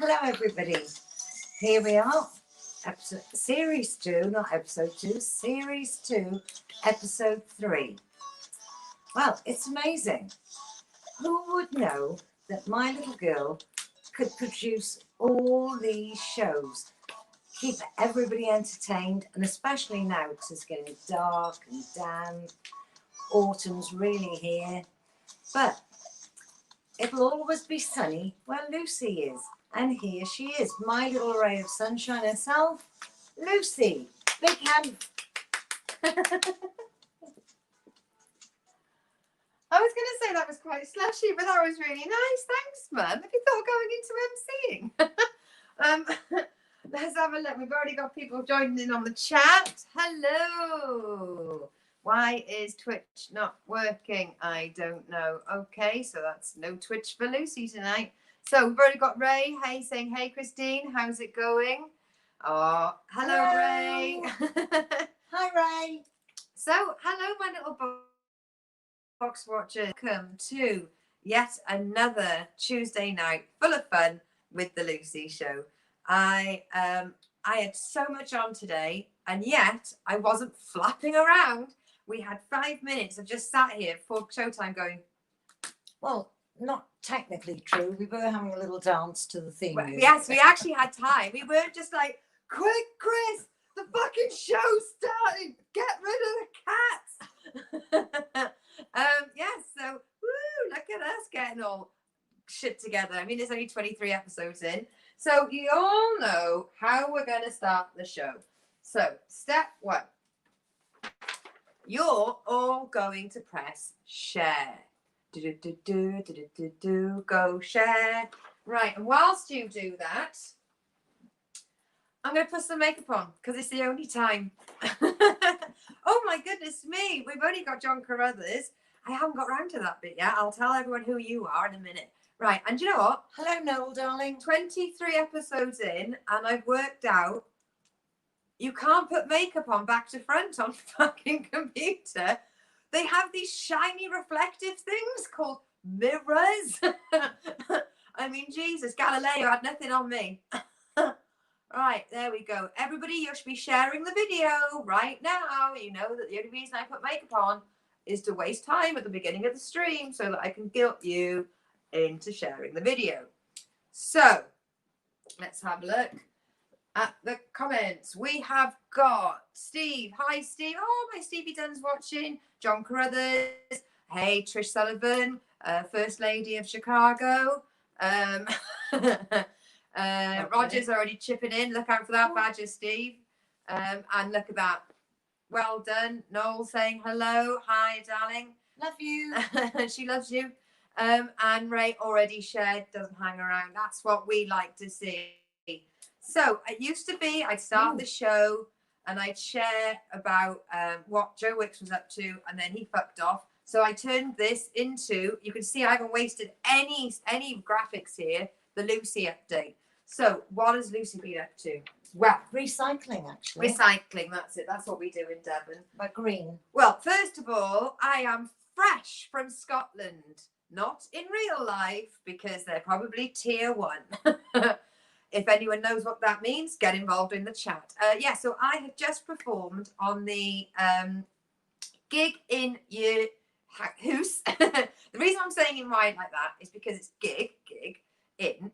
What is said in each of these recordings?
Hello, everybody. Here we are, series 2, not episode 2, series 2, episode 3. Well, it's amazing. Who would know that my little girl could produce all these shows, keep everybody entertained, and especially now because it's getting dark and damp. Autumn's really here, but it'll always be sunny where Lucy is. And here she is, my little ray of sunshine herself, Lucy. Big hand. I was going to say that was quite slashy, but that was really nice. Thanks, Mum. Have you thought of going into emceeing? Let's have a look. We've already got people joining in on the chat. Hello. Why is Twitch not working? I don't know. Okay, so that's no Twitch for Lucy tonight. So we've already got Ray. Hey, saying, hey, Christine, how's it going? Oh, hello. Ray. Hi, Ray. So, hello, my little box watchers. Welcome to yet another Tuesday night full of fun with the Lucy Show. I had so much on today, and yet I wasn't flapping around. We had 5 minutes of just sat here for showtime going, well, not technically true. We were having a little dance to the theme music. Yes, we actually had time. We weren't just like, quick, Chris, the fucking show's starting. Get rid of the cats. Yes, so woo, look at us getting all shit together. I mean, there's only 23 episodes in. So you all know how we're going to start the show. So step 1. You're all going to press share. Go share. Right, and whilst you do that, I'm going to put some makeup on because it's the only time. Oh my goodness me, we've only got John Carruthers. I haven't got round to that bit yet. I'll tell everyone who you are in a minute. Right, and you know what? Hello, Noel, darling. 23 episodes in, and I've worked out you can't put makeup on back to front on fucking computer. They have these shiny reflective things called mirrors. I mean, Jesus, Galileo had nothing on me. Right, there we go. Everybody, you should be sharing the video right now. You know that the only reason I put makeup on is to waste time at the beginning of the stream so that I can guilt you into sharing the video. So, let's have a look at the comments. We have got Steve. Hi, Steve. Oh, my Stevie Dunn's watching. John Carruthers. Hey, Trish Sullivan, First Lady of Chicago. Okay. Roger's already chipping in. Look out for that badger, Steve. And look at that. Well done. Noel saying hello. Hi, darling. Love you. She loves you. And Ray already shared, doesn't hang around. That's what we like to see. So it used to be I'd start the show and I'd share about what Joe Wicks was up to, and then he fucked off. So I turned this into, you can see I haven't wasted any graphics here, the Lucy update. So what has Lucy been up to? Well, recycling, actually. Recycling, that's it. That's what we do in Devon. But green. Well, first of all, I am fresh from Scotland. Not in real life, because they're probably tier 1. If anyone knows what that means, get involved in the chat. Yeah, so I have just performed on the gig in your house. The reason I'm saying it right like that is because it's gig, in,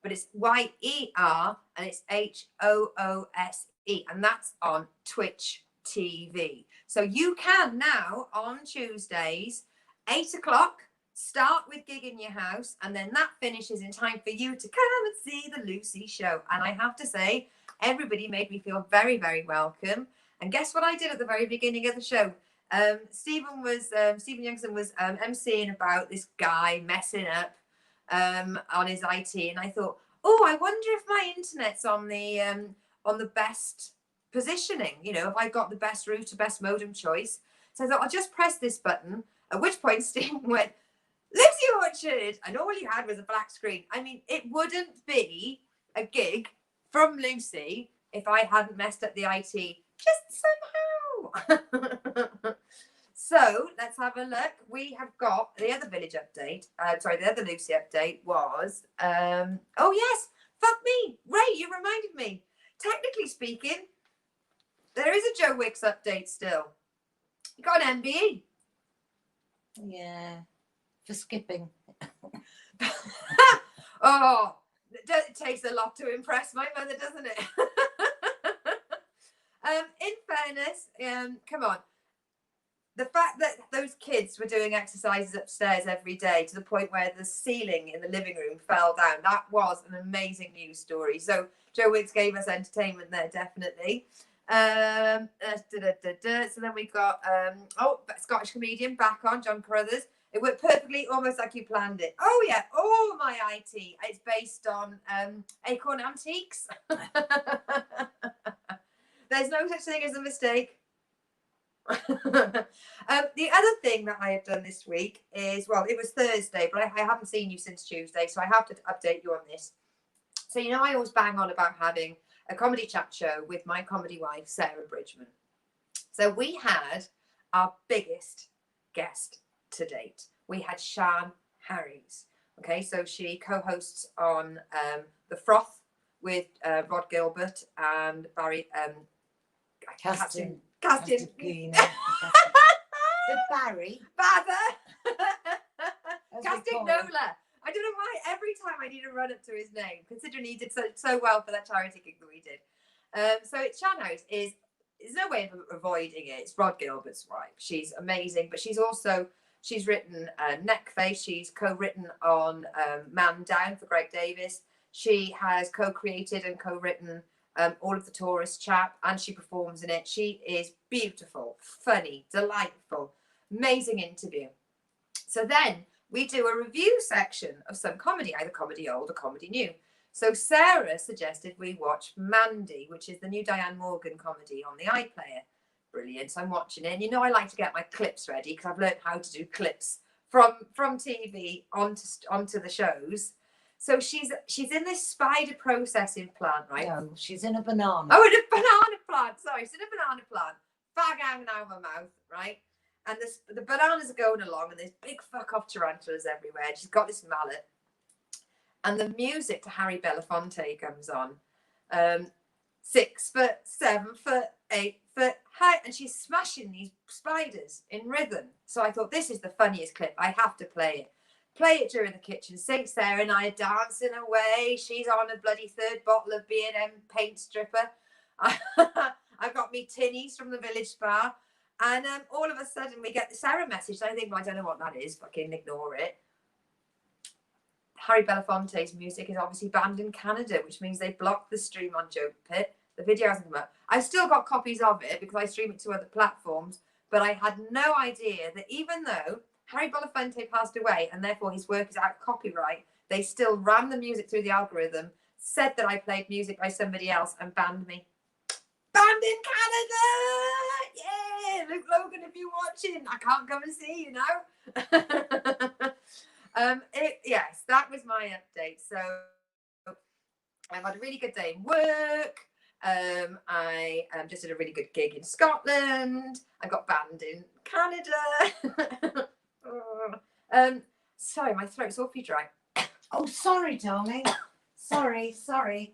but it's Y-E-R and it's H-O-O-S-E, and that's on Twitch TV. So you can now on Tuesdays, 8 o'clock, start with Gig in Your House, and then that finishes in time for you to come and see the Lucy Show. And I have to say, everybody made me feel very, very welcome. And guess what I did at the very beginning of the show? Stephen Youngson was emceeing about this guy messing up on his IT, and I thought, oh, I wonder if my internet's on the best positioning. You know, if I got the best router, best modem choice. So I thought I'll just press this button. At which point Stephen went, Lucy Orchard, and all you had was a black screen. I mean, it wouldn't be a gig from Lucy if I hadn't messed up the IT just somehow. So let's have a look. We have got the other village update. The other Lucy update was, oh yes, Fuck me. Ray, you reminded me. Technically speaking, there is a Joe Wicks update still. You got an MBE. Yeah, for skipping. Oh, it takes a lot to impress my mother, doesn't it? In fairness, come on. The fact that those kids were doing exercises upstairs every day to the point where the ceiling in the living room fell down, that was an amazing news story. So Joe Wicks gave us entertainment there, definitely. So then we got Scottish comedian back on, John Carruthers. It worked perfectly, almost like you planned it. Oh yeah, oh my IT. It's based on Acorn Antiques. There's no such thing as a mistake. The other thing that I have done this week is, well, it was Thursday, but I haven't seen you since Tuesday, so I have to update you on this. So, you know, I always bang on about having a comedy chat show with my comedy wife, Sarah Bridgman. So we had our biggest guest to date. We had Sian Harries. Okay, so she co-hosts on The Froth with Rod Gilbert and Barry. Casting. With Barry. Bather. as we Casting call him. Nola. I don't know why every time I need to run up to his name, considering he did so well for that charity gig that we did. So Sian Harries there's no way of avoiding it. It's Rod Gilbert's wife. She's amazing, but she's written Neckface. She's co-written on Man Down for Greg Davis. She has co-created and co-written all of the Tourist Chap, and she performs in it. She is beautiful, funny, delightful, amazing interview. So then we do a review section of some comedy, either comedy old or comedy new. So Sarah suggested we watch Mandy, which is the new Diane Morgan comedy on the iPlayer. Brilliant. So I'm watching it. And you know I like to get my clips ready because I've learned how to do clips from TV onto the shows. So she's in this spider processing plant, right? No, she's in a banana. Oh, in a banana plant. Sorry, she's in a banana plant. Fag hanging out of her mouth, right? And the bananas are going along, and there's big fuck off tarantulas everywhere. And she's got this mallet. And the music to Harry Belafonte comes on. 6 foot, 7 foot, 8 foot high. And she's smashing these spiders in rhythm. So I thought, this is the funniest clip. I have to play it. Play it during the kitchen sink. Sarah and I are dancing away. She's on a bloody third bottle of B&M paint stripper. I've got me tinnies from the village spa. And all of a sudden we get the Sarah message. And I think, well, I don't know what that is. Fucking ignore it. Harry Belafonte's music is obviously banned in Canada, which means they blocked the stream on Joke Pit. The video hasn't come out. I've still got copies of it because I stream it to other platforms, but I had no idea that even though Harry Belafonte passed away and therefore his work is out of copyright, they still ran the music through the algorithm, said that I played music by somebody else and banned me. Banned in Canada! Yeah! Luke Logan, if you're watching, I can't come and see you now. Yes, that was my update. So I've had a really good day in work. I just did a really good gig in Scotland. I got banned in Canada. Sorry, my throat's awfully dry. Oh, sorry, darling. Sorry.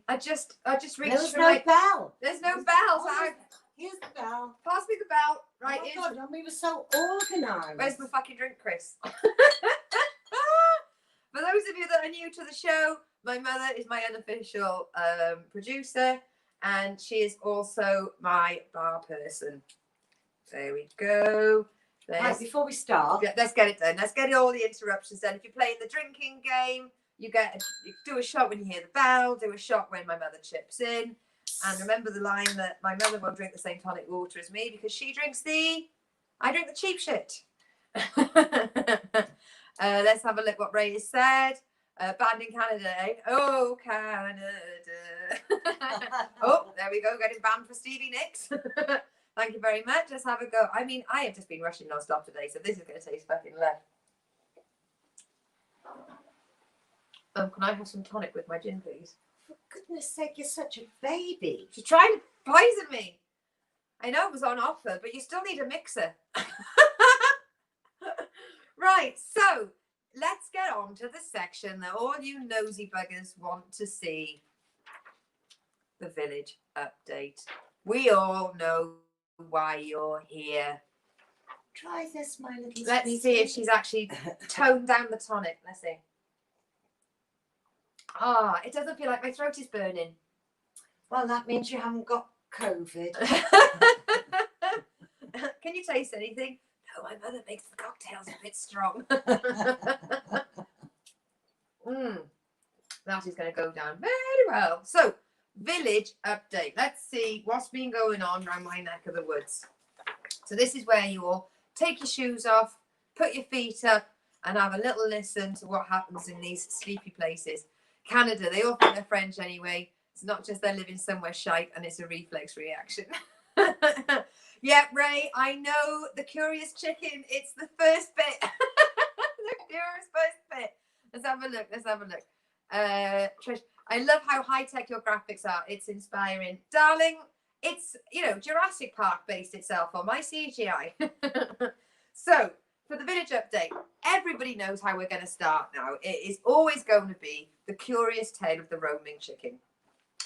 I just reached. There's no bell. There's no bell. So Here's the bell. pass me the bell. Right. Oh my God, and we were so organised. Where's my fucking drink, Chris? For those of you that are new to the show, my mother is my unofficial producer, and she is also my bar person. There we go. Right, before we start, Let's get it done. Let's get all the interruptions done. If you're playing the drinking game, you do a shot when you hear the bell, do a shot when my mother chips in. And remember the line that my mother won't drink the same tonic water as me because she drinks I drink the cheap shit. Let's have a look what Ray has said. Banned in Canada, eh? Oh, Canada. Oh, there we go. Getting banned for Stevie Nicks. Thank you very much. Let's have a go. I mean, I have just been rushing non-stop today, so this is going to taste fucking left. Can I have some tonic with my gin, please? for goodness sake, you're such a baby. She's trying to poison me. I know it was on offer, but you still need a mixer. Right, so let's get on to the section that all you nosy buggers want to see. the village update. We all know why you're here. Try this, my little Let's sweetie. see if she's actually toned down the tonic. Let's see. Ah, it doesn't feel like my throat is burning. Well, that means you haven't got COVID. Can you taste anything? No, my mother makes the cocktails a bit strong. That is going to go down very well. So, village update. Let's see what's been going on around my neck of the woods. So this is where you all take your shoes off, put your feet up, and have a little listen to what happens in these sleepy places. Canada, they all think they're French anyway. It's not just they're living somewhere shite and it's a reflex reaction. Yeah, Ray, I know the curious chicken. It's the first bit. The curious first bit. Let's have a look. Let's have a look. Trish, I love how high-tech your graphics are. It's inspiring. Darling, it's, you know, Jurassic Park based itself on my CGI. So, for the village update, everybody knows how we're going to start now. It is always going to be the curious tale of the roaming chicken.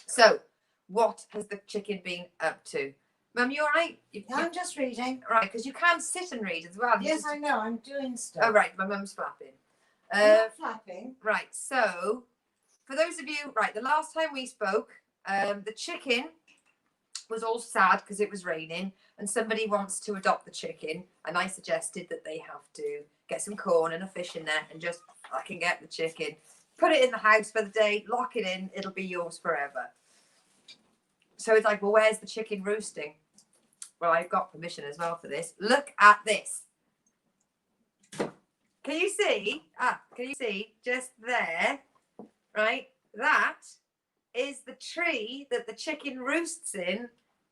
So, what has the chicken been up to? Mum, you all right? I'm just reading. Right, because you can't sit and read as well. Yes, I know. I'm doing stuff. Oh, right. My mum's flapping. I'm not flapping. Right. So, for those of you, right, the last time we spoke, the chicken was all sad because it was raining and somebody wants to adopt the chicken. And I suggested that they have to get some corn and a fish in there and just fucking get the chicken, put it in the house for the day, lock it in. It'll be yours forever. So it's like, well, where's the chicken roosting? Well, I've got permission as well for this. Look at this. Can you see? Can you see just there? Right? That is the tree that the chicken roosts in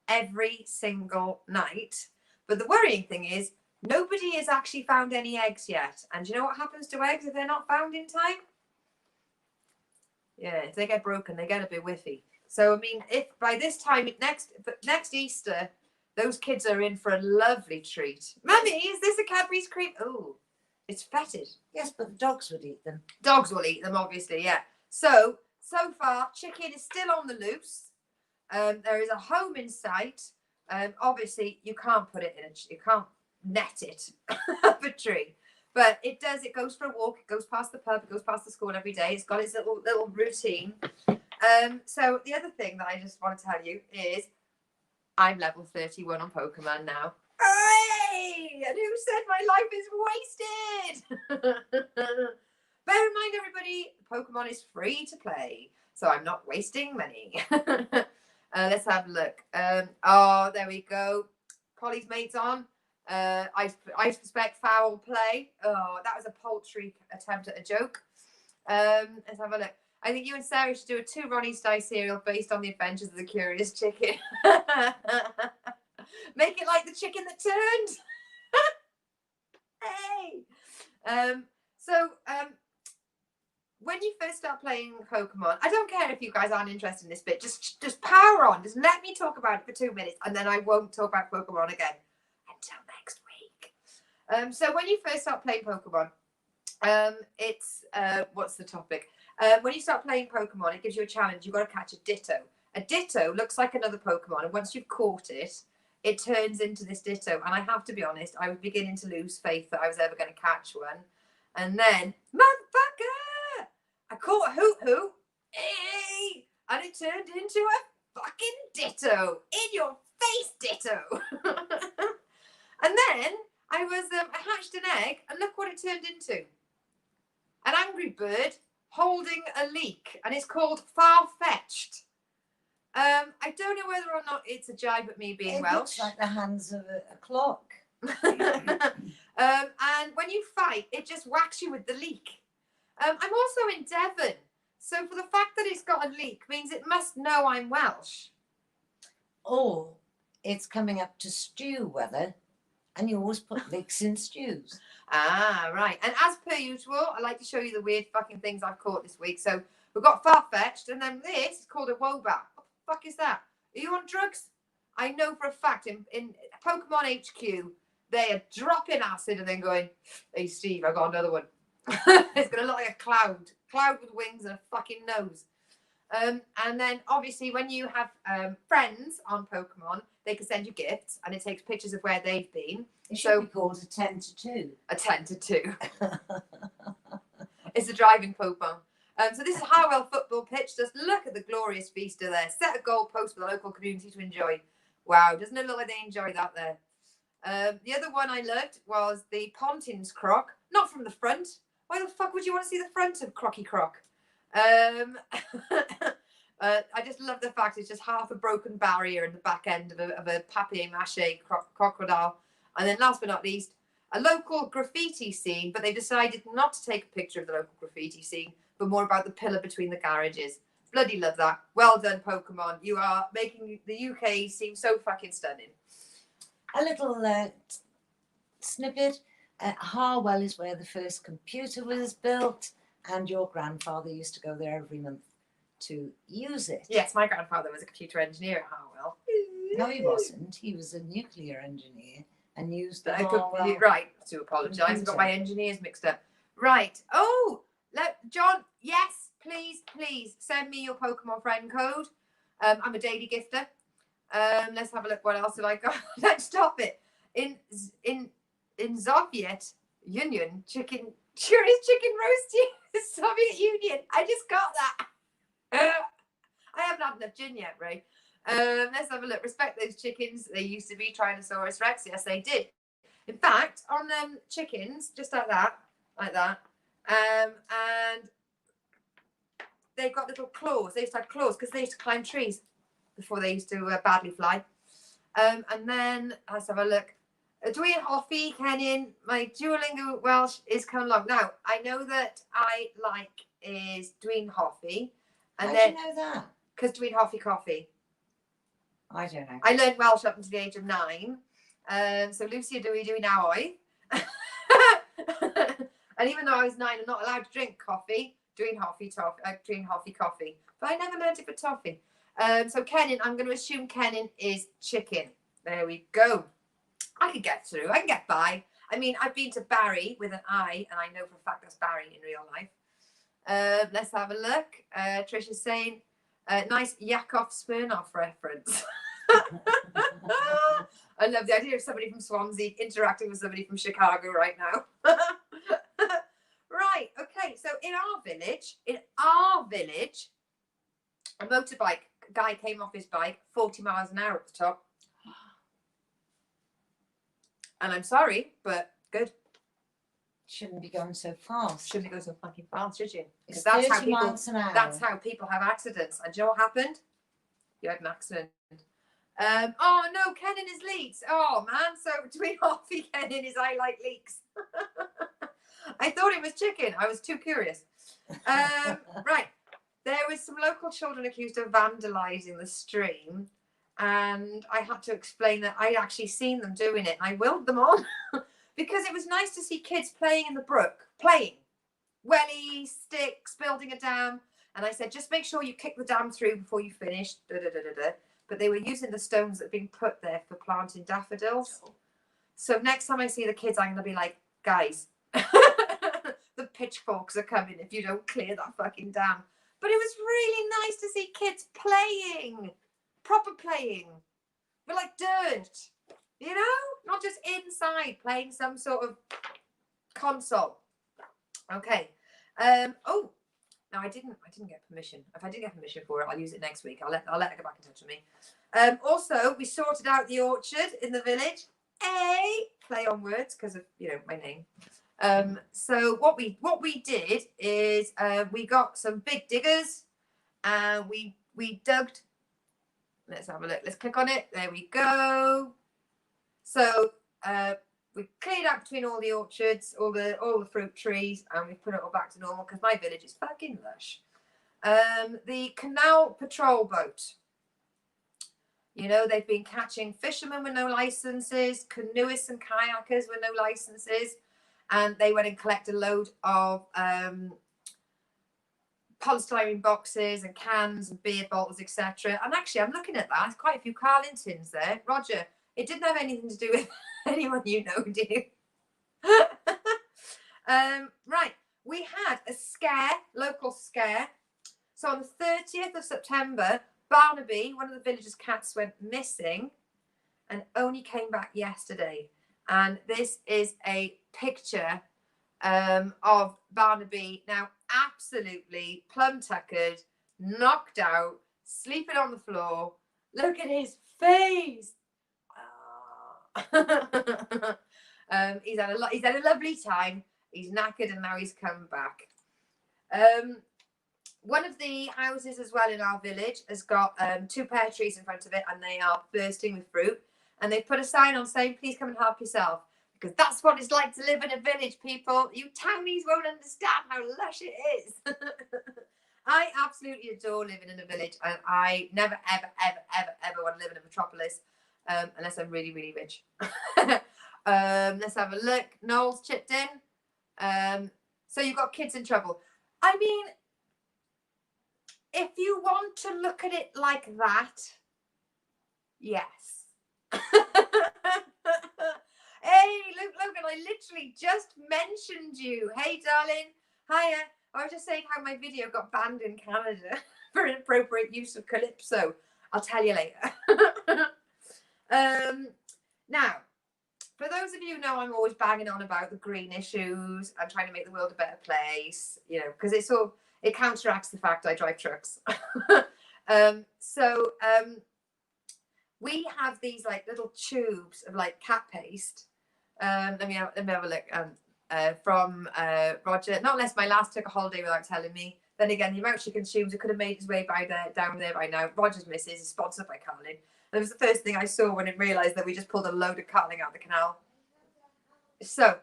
every single night. But the worrying thing is, nobody has actually found any eggs yet. And do you know what happens to eggs if they're not found in time? Yeah, if they get broken, they get a bit whiffy. So, I mean, if by this time, next Easter, those kids are in for a lovely treat. Mummy, is this a Cadbury's cream? Oh, it's fetid. Yes, but the dogs would eat them. Dogs will eat them, obviously, yeah. So far, chicken is still on the loose. There is a home in sight. Obviously, you can't put it in you can't net it up a tree. But it does, it goes for a walk, it goes past the pub, it goes past the school every day. It's got its little routine. So the other thing that I just want to tell you is I'm level 31 on Pokemon now. Hey! And who said my life is wasted? Bear in mind, everybody, Pokemon is free to play, so I'm not wasting money. Let's have a look. Oh, there we go. Polly's mate's on. I suspect foul play. Oh, that was a paltry attempt at a joke. Let's have a look. I think you and Sarah should do a 2 Ronnie style serial based on the adventures of the curious chicken. Make it like the chicken that turned. Hey. When you first start playing Pokemon, I don't care if you guys aren't interested in this bit. Just power on. Just let me talk about it for 2 minutes, and then I won't talk about Pokemon again until next week. So when you first start playing Pokemon, it's what's the topic? When you start playing Pokemon, it gives you a challenge. You've got to catch a Ditto. A Ditto looks like another Pokemon, and once you've caught it, it turns into this Ditto. And I have to be honest, I was beginning to lose faith that I was ever going to catch one. And then, motherfucker, I caught a Hoot-Hoot, hey, and it turned into a fucking Ditto. In your face, Ditto. And then I hatched an egg, and look what it turned into. An angry bird holding a leek, and it's called Farfetch'd. I don't know whether or not it's a jibe at me being Welsh. Looks like the hands of a clock. And when you fight, it just whacks you with the leek. I'm also in Devon, so for the fact that it's got a leek means it must know I'm Welsh. Or it's coming up to stew weather, and you always put leeks in stews. Ah, right. And as per usual, I like to show you the weird fucking things I've caught this week. So we've got Farfetch'd, and then this is called a Wombat. What the fuck is that? Are you on drugs? I know for a fact in Pokemon HQ, they are dropping acid and then going, hey, Steve, I got another one. It's going to look like a cloud with wings and a fucking nose. And then obviously when you have friends on Pokemon, they can send you gifts, and it takes pictures of where they've been. It should be called a 10 to 2. A 10 to 2. It's a driving Pokemon. So this is Harwell football pitch. Just look at the glorious vista there. Set a goal post for the local community to enjoy. Wow, doesn't it look like they enjoy that there? The other one I loved was the Pontins Croc. Not from the front. Why the fuck would you want to see the front of Crocky Croc? I just love the fact it's just half a broken barrier in the back end of a papier-mâché crocodile. And then last but not least, a local graffiti scene, but they decided not to take a picture of the local graffiti scene, but more about the pillar between the garages. Bloody love that. Well done, Pokemon. You are making the UK seem so fucking stunning. A little snippet. Harwell is where the first computer was built, and your grandfather used to go there every month to use it. Yes, my grandfather was a computer engineer at Harwell. No, he wasn't. He was a nuclear engineer and used the I could be right to apologise. I got my engineers mixed up. Right. Oh, John, yes, please send me your Pokemon friend code. I'm a daily gifter. Let's have a look. What else have I got? Let's stop it. In Soviet Union, chicken roasty. Soviet Union. I just got that. I haven't had enough gin yet, Ray. Let's have a look. Respect those chickens. They used to be Tyrannosaurus Rex. Yes, they did. In fact, on chickens, just like that, and they've got little claws. They used to have claws because they used to climb trees before they used to badly fly. And then let's have a look. Dwayne Hoffy, Kenin, my Duolingo Welsh is coming along. Now, I know that I like is Dwayne Hoffy. And How then, do you know that? because Dwayne Hoffy coffee. I don't know. I learned Welsh up until the age of 9. So Lucia Dewey now I. And even though I was 9, I'm not allowed to drink coffee. Dwayne Hoffy coffee. But I never learned it for toffee. So Kenin, I'm going to assume Kenin is chicken. There we go. I can get through. I can get by. I mean, I've been to Barry with an I, and I know for a fact that's Barry in real life. Let's have a look. Trisha's saying, nice Yakov Smirnoff reference. I love the idea of somebody from Swansea interacting with somebody from Chicago right now. Right, okay, so in our village, a motorbike guy came off his bike, 40 miles an hour at the top. And I'm sorry, but good. Shouldn't be going so fast. Shouldn't go so fucking fast, should you? It's Because 30 miles an hour. That's how people have accidents. And do you know what happened? You had an accident. Oh no, Kenin is leaks. Oh man, so between Hoffy, Kenin is I like leaks. I thought it was chicken. I was too curious. Right. There was some local children accused of vandalising the stream. And I had to explain that I'd actually seen them doing it. And I willed them on because it was nice to see kids playing in the brook. Playing. Wellies, sticks, building a dam. And I said, just make sure you kick the dam through before you finish. But they were using the stones that had been put there for planting daffodils. So next time I see the kids, I'm going to be like, guys, the pitchforks are coming if you don't clear that fucking dam. But it was really nice to see kids playing. Proper playing. But like dirt. You know? Not just inside playing some sort of console. Okay. Oh. No, I didn't get permission. If I did get permission for it, I'll use it next week. I'll let her get back in touch with me. Also, we sorted out the orchard in the village. Play on words because of my name. So what we did is we got some big diggers and we dug. Let's have a look. Let's click on it. There we go. So we cleared out between all the orchards, all the fruit trees, and we put it all back to normal because my village is fucking lush. The canal patrol boat. They've been catching fishermen with no licenses, canoeists and kayakers with no licenses, and they went and collected a load of polystyrene boxes and cans and beer bottles, etc. And actually, I'm looking at that. There's quite a few Carling tins there. Roger, it didn't have anything to do with anyone you know, do you? Right, we had a scare, local scare. So on the 30th of September, Barnaby, one of the villagers' cats, went missing and only came back yesterday. And this is a picture of Barnaby now absolutely plum-tuckered, knocked out, sleeping on the floor. Look at his face. He's had a lovely time. He's knackered and now he's come back. One of the houses as well in our village has got 2 pear trees in front of it, and they are bursting with fruit. And they put a sign on saying, please come and help yourself. Because that's what it's like to live in a village, people. You townies won't understand how lush it is. I absolutely adore living in a village. And I never, ever, ever, ever, ever want to live in a metropolis. Unless I'm really, really rich. Let's have a look. Noel's chipped in. So you've got kids in trouble. I mean, if you want to look at it like that, yes. Hey, Logan, I literally just mentioned you. Hey, darling. Hiya. I was just saying how my video got banned in Canada for inappropriate use of Calypso. I'll tell you later. Now, for those of you who know, I'm always banging on about the green issues and trying to make the world a better place, you know, because it counteracts the fact I drive trucks. We have these like little tubes of like cat paste. Let me have a look. From Roger. Not unless my last took a holiday without telling me. Then again, the amount she consumes, it could have made its way down there by now. Roger's Missus is sponsored by Carling. And it was the first thing I saw when I realised that we just pulled a load of Carling out of the canal. So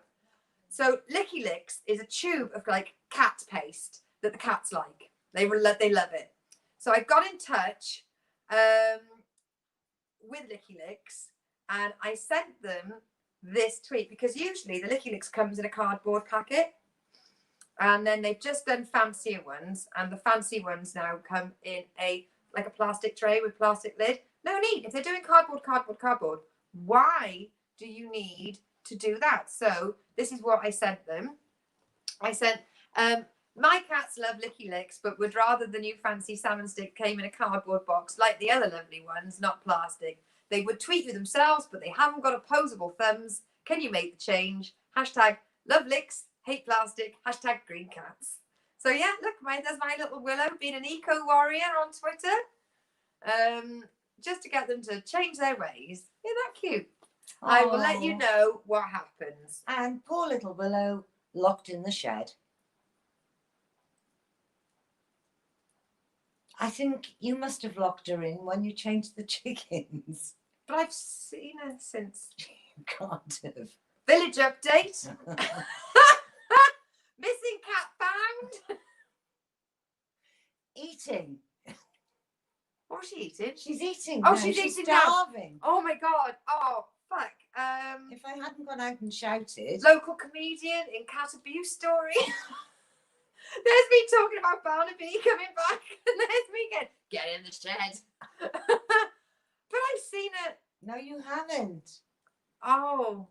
Licky Licks is a tube of like cat paste that the cats like. They love it. So I got in touch with Licky Licks and I sent them this tweet, because usually the Licky Licks comes in a cardboard packet, and then they've just done fancier ones, and the fancy ones now come in a plastic tray with plastic lid. No need. If they're doing cardboard, why do you need to do that? So this is what I sent them. I sent, my cats love Licky Licks, but would rather the new fancy salmon stick came in a cardboard box like the other lovely ones, not plastic. They would tweet you themselves, but they haven't got opposable thumbs. Can you make the change? Hashtag love licks, hate plastic, hashtag green cats. So yeah, look, there's my little Willow being an eco warrior on Twitter. Just to get them to change their ways. Isn't that cute? Aww. I will let you know what happens. And poor little Willow locked in the shed. I think you must have locked her in when you changed the chickens. But I've seen her since. You can't have. Village update. Missing cat found. Eating. What's she eating? She's eating. Oh, now. she's eating starving. Now. Oh my God. Oh, fuck. If I hadn't gone out and shouted. Local comedian in cat abuse story. There's me talking about Barnaby coming back, and there's me again. Get in the shed. But I've seen it. No, you haven't. Oh.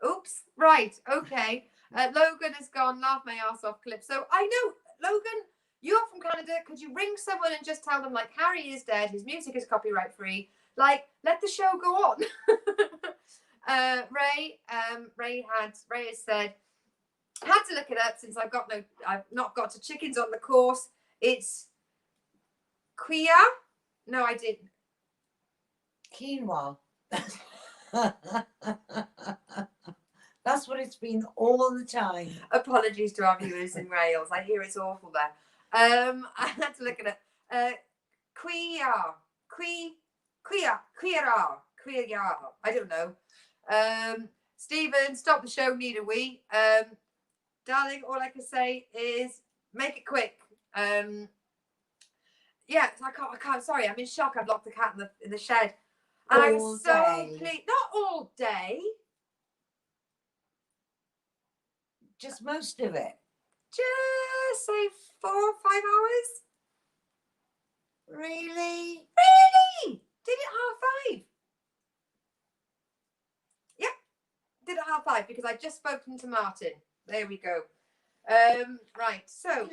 Oops. Right. Okay. Logan has gone, laugh my ass off clip. So I know, Logan, you're from Canada. Could you ring someone and just tell them, like, Harry is dead. His music is copyright free. Like, let the show go on. Ray has said, I had to look it up since I've not got to chickens on the course. It's quinoa. No, I didn't. Quinoa. That's what it's been all the time. Apologies to our viewers in Wales. I hear it's awful there. I had to look at it. Quinoa. I don't know. Stephen, stop the show. Need a wee. Darling, all I can say is make it quick. Yeah, I can't. Sorry, I'm in shock. I've locked the cat in the shed, and I was so pleased. Not all day. Just most of it. Just say 4 or 5 hours. Really? Really? Did it 5:30? Yep. Did it 5:30 because I just spoken to Martin. There we go. Right, so.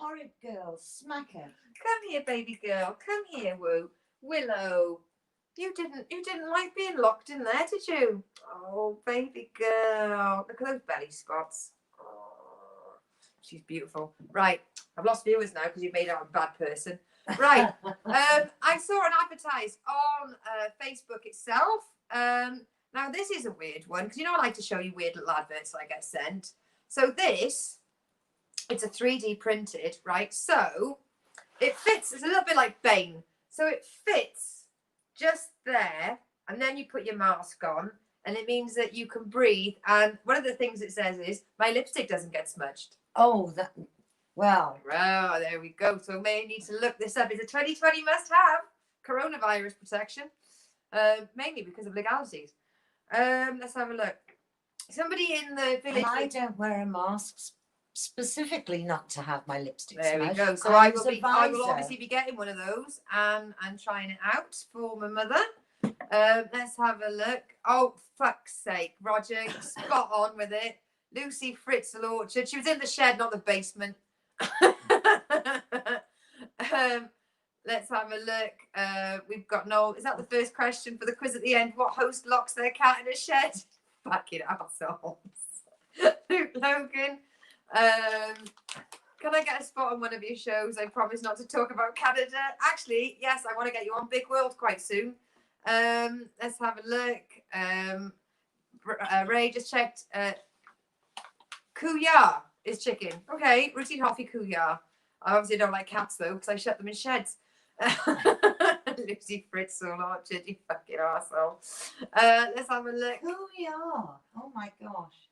horrid girl. Smack her. Come here, baby girl. Come here, Woo. Willow. You didn't like being locked in there, did you? Oh, baby girl. Look at those belly spots. Oh, she's beautiful. Right. I've lost viewers now because you've made out a bad person. Right. I saw an advertise on Facebook itself. Now this is a weird one because I like to show you weird little adverts that I get sent. So it's a 3D printed, right? So it fits. It's a little bit like Bane. So it fits just there, and then you put your mask on, and it means that you can breathe. And one of the things it says is my lipstick doesn't get smudged. Oh, that. Well. Oh, there we go. So may need to look this up. It's a 2020 must-have coronavirus protection, mainly because of legalities. Let's have a look. Somebody in the village. And I don't wear a mask specifically not to have my lipstick there smudged. We go. So I will obviously be getting one of those and trying it out for my mother. Let's have a look. Oh, fuck's sake, Roger, spot on with it. Lucy Fritzl Orchard. She was in the shed, not the basement. Let's have a look. We've got Noel. Is that the first question for the quiz at the end? What host locks their cat in a shed? Fucking assholes. Luke Logan. Can I get a spot on one of your shows? I promise not to talk about Canada. Actually, yes, I want to get you on Big World quite soon. Let's have a look. Ray just checked. Kuya is chicken. Okay, routine Hoffy Kuya. I obviously don't like cats though because I shut them in sheds. Lucy Fritzl Orchard, you fucking arsehole. Let's have a look. Kuya. Oh my gosh.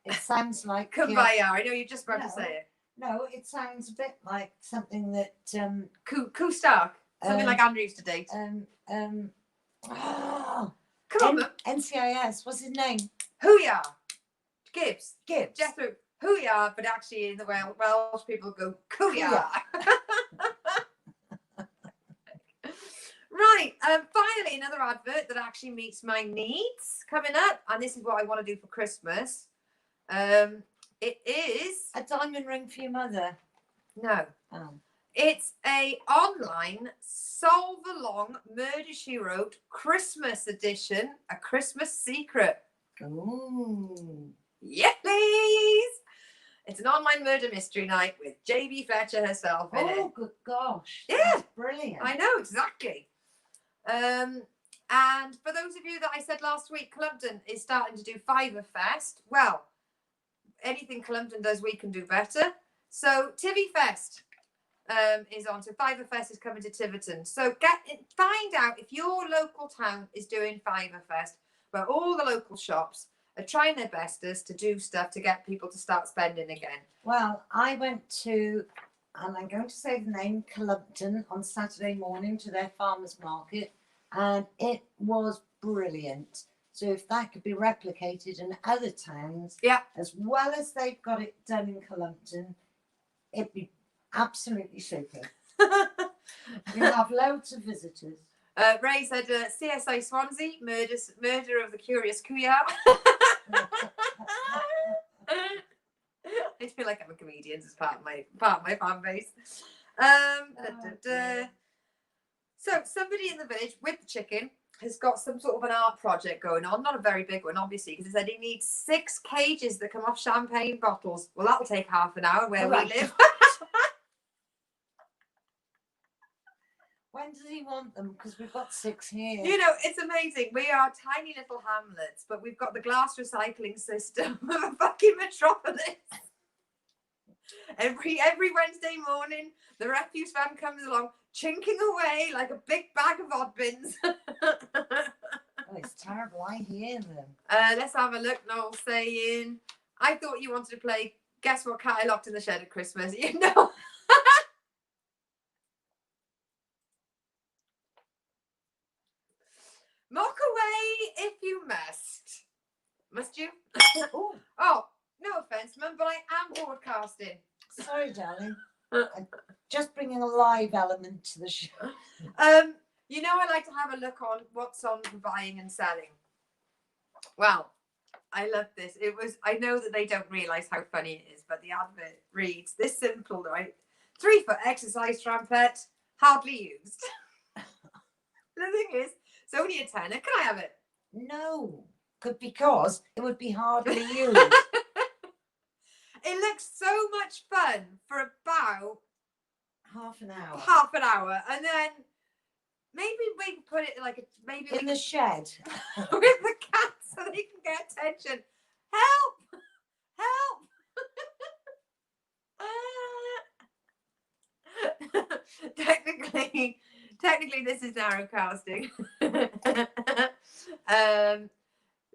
It sounds like Kumbaya. I know you're just about to say it. No, it sounds a bit like something that Koo Stark. Something like Andrew used to date. Come on, NCIS. What's his name? Hooyah. Gibbs. Jethro. Hooyah, but actually in the Welsh people go Cooyah. Right. Finally, another advert that actually meets my needs coming up, and this is what I want to do for Christmas. It is a diamond ring for your mother. No. Oh. It's a online solve along Murder She Wrote Christmas edition, a Christmas secret. Ooh. Yeah, please. It's an online murder mystery night with JB Fletcher herself in it. Oh, good gosh. Yeah. That's brilliant. I know, exactly. And for those of you that I said last week, Clumpton is starting to do Fiver Fest. Well, anything Clumpton does, we can do better. So Tivy Fest is on. So Fiver Fest is coming to Tiverton. So find out if your local town is doing Fiver Fest, where all the local shops are trying their bestest to do stuff to get people to start spending again. Well, I went to, and I'm going to say the name, Clumpton on Saturday morning to their farmers market, and it was brilliant. So if that could be replicated in other towns, yeah, as well as they've got it done in Clumpton, it'd be absolutely super. You'll have loads of visitors. Ray said CSI Swansea, murder of the curious Kuya. I feel like I'm a comedian as part of my fan base. So somebody in the village with the chicken has got some sort of an art project going on. Not a very big one, obviously, because he said he needs 6 cages that come off champagne bottles. Well, that'll take half an hour where we live. When does he want them? Because we've got 6 here. You know, it's amazing. We are tiny little hamlets, but we've got the glass recycling system of a fucking metropolis. Every Wednesday morning, the refuse van comes along, chinking away like a big bag of odd bins. Oh, it's terrible. I hear them. Let's have a look. Noel saying, I thought you wanted to play Guess What Cat I Locked in the Shed at Christmas. You know. Mock away if you must. Must you? Oh, no offense, Mum, but I am broadcasting. Sorry, darling. I'm just bringing a live element to the show. You know, I like to have a look on what's on for buying and selling. Well, I love this. I know that they don't realise how funny it is, but the advert reads this simple, right? 3-foot exercise trumpet, hardly used. The thing is, it's only a tenner. Can I have it? No, because it would be hardly used. It looks so much fun for about Half an hour. half an hour, and then maybe we can put it like maybe In the shed. with the cats so they can get attention. Help! Help! technically, this is narrowcasting.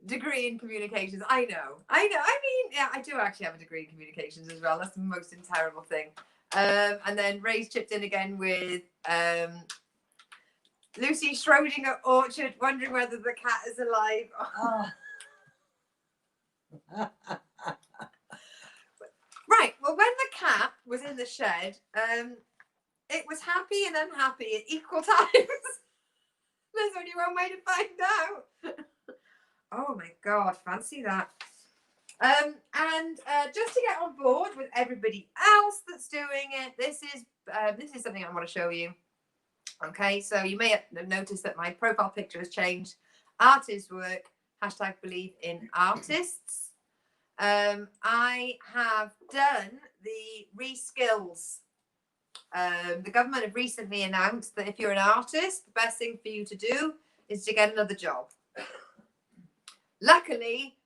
Degree in communications. I know. I mean, yeah, I do actually have a degree in communications as well. That's the most terrible thing. And then Ray's chipped in again with Lucy Schrodinger orchard, wondering whether the cat is alive. Oh. Right. Well, when the cat was in the shed, it was happy and unhappy at equal times. There's only one way to find out. Oh my God, fancy that. And just to get on board with everybody else that's doing it, this is something I want to show you. Okay, so you may have noticed that my profile picture has changed. Artists work, #believe in artists. I have done the reskills. The government have recently announced that if you're an artist, the best thing for you to do is to get another job. Luckily,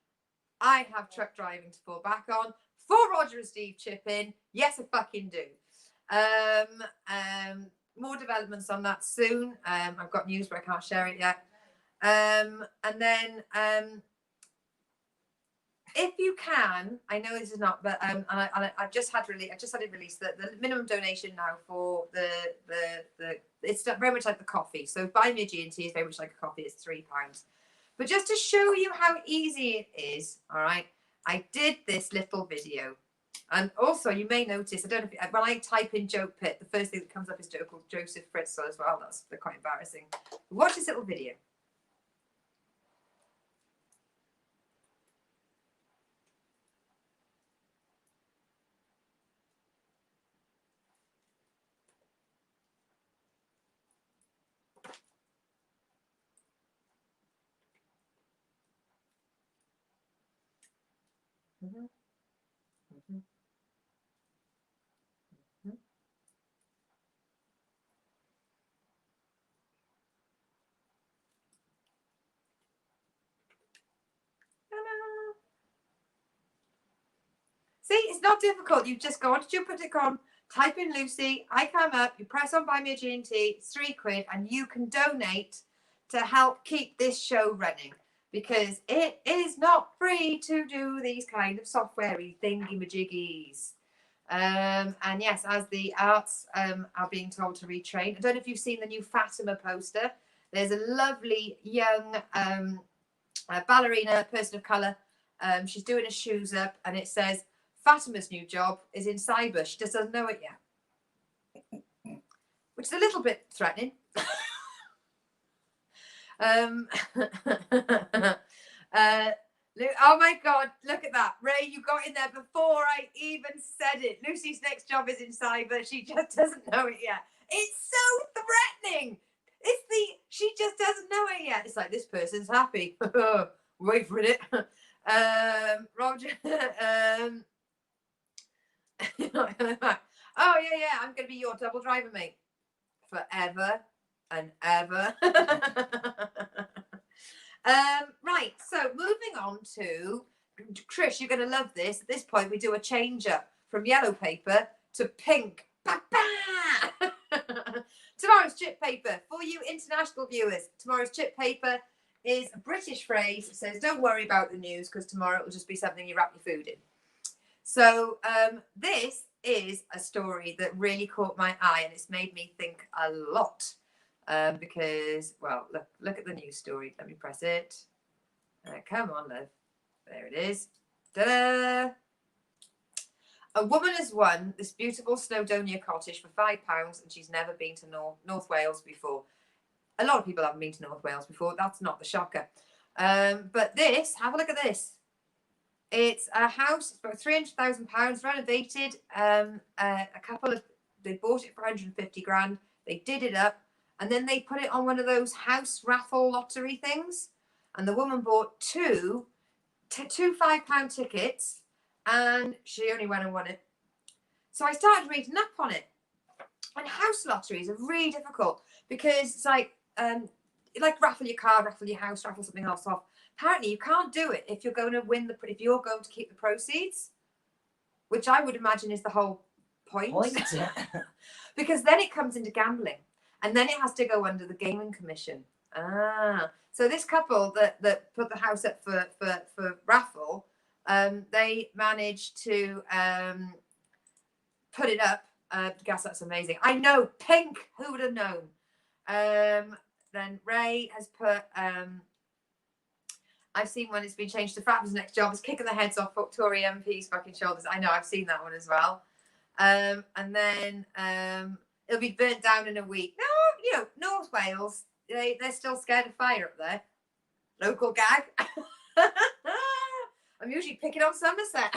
I have truck driving to fall back on. For Roger and Steve chip in, yes, I fucking do. More developments on that soon. I've got news, but I can't share it yet. And then, if you can, I know this is not, but I've just had it released that the minimum donation now for the it's very much like the coffee. So buy me a G&T is very much like a coffee. It's £3. But just to show you how easy it is, all right, I did this little video. And also, you may notice, I don't know if, when I type in joke pit, the first thing that comes up is joke called Joseph Fritzl as well. They're quite embarrassing. Watch this little video. Mm-hmm. Mm-hmm. Mm-hmm. See, it's not difficult. You just go onto Jupiter.com, type in Lucy, I come up, you press on Buy Me a G&T, it's £3, and you can donate to help keep this show running. Because it is not free to do these kind of software-y thingy-majiggies. And yes, as the arts are being told to retrain. I don't know if you've seen the new Fatima poster. There's a lovely young ballerina, person of colour. She's doing her shoes up, and it says, Fatima's new job is in cyber. She just doesn't know it yet. Which is a little bit threatening. Oh my God, look at that. Ray, you got in there before I even said it. Lucy's next job is in cyber. She just doesn't know it yet. It's so threatening. She just doesn't know it yet. It's like, this person's happy. Wait for it. Roger. Oh yeah, I'm gonna be your double driver, mate, forever and ever. Right, so moving on to Trish, you're gonna love this. At this point, we do a change up from yellow paper to pink. Tomorrow's chip paper for you international viewers. Tomorrow's chip paper is a British phrase. It says, "Don't worry about the news, because tomorrow it will just be something you wrap your food in." So this is a story that really caught my eye, and it's made me think a lot. Because, well, look at the news story. Let me press it. Come on, love. There it is. Ta-da! A woman has won this beautiful Snowdonia cottage for £5, and she's never been to North Wales before. A lot of people haven't been to North Wales before. That's not the shocker. But this, have a look at this. It's a house, it's about £300,000 renovated. A couple of They bought it for 150 grand. They did it up, and then they put it on one of those house raffle lottery things. And the woman bought two £5 tickets, and she only went and won it. So I started reading up on it. And house lotteries are really difficult because it's like raffle your car, raffle your house, raffle something else off. Apparently, you can't do it if you're going to if you're going to keep the proceeds, which I would imagine is the whole point. Because then it comes into gambling, and then it has to go under the Gaming Commission. So this couple that put the house up for raffle, they managed to put it up. Guess that's amazing. I know, pink. Who would have known? Then Ray has put. I've seen one. It's been changed to Fab's next job is kicking the heads off Tory MPs' fucking shoulders. I know. I've seen that one as well. And then it'll be burnt down in a week. No, North Wales. They're still scared of fire up there. Local gag. I'm usually picking on Somerset.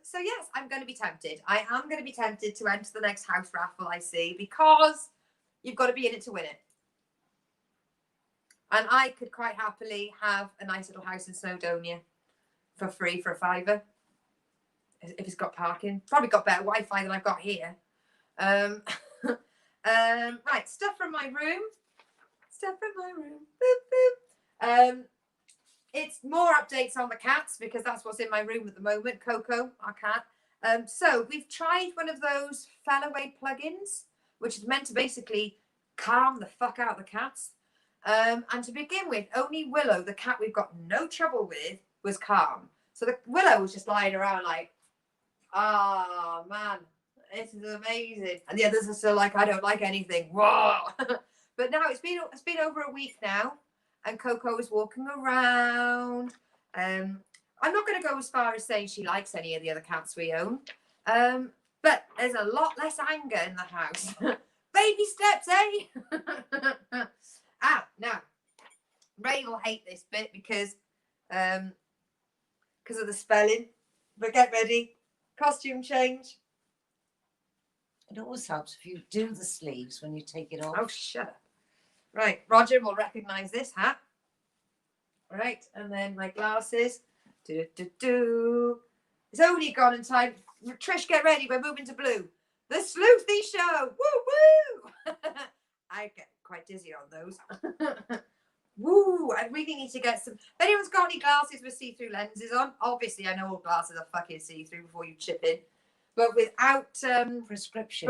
So yes, I'm going to be tempted. I am going to be tempted to enter the next house raffle I see, because you've got to be in it to win it. And I could quite happily have a nice little house in Snowdonia for free for £5 if it's got parking. Probably got better Wi-Fi than I've got here. Right, stuff from my room. Boop, boop. It's more updates on the cats because that's what's in my room at the moment. Coco, our cat. So we've tried one of those Fellaway plugins, which is meant to basically calm the fuck out of the cats. And to begin with, only Willow, the cat we've got no trouble with, was calm. So the Willow was just lying around like, oh man, this is amazing. And the others are still like, I don't like anything. Whoa. But now it's been over a week now. And Coco is walking around. I'm not going to go as far as saying she likes any of the other cats we own. But there's a lot less anger in the house. Baby steps, eh? Now, Ray will hate this bit because of the spelling. But get ready. Costume change. It always helps if you do the sleeves when you take it off. Oh, shut up. Right, Roger will recognise this hat. Right, and then my glasses. It's only gone in time. Trish, get ready. We're moving to blue. The Sleuthy Show. Woo woo. I get quite dizzy on those. Woo! I really need to get some. If anyone's got any glasses with see-through lenses on, obviously I know all glasses are fucking see-through before you chip in. But without prescription,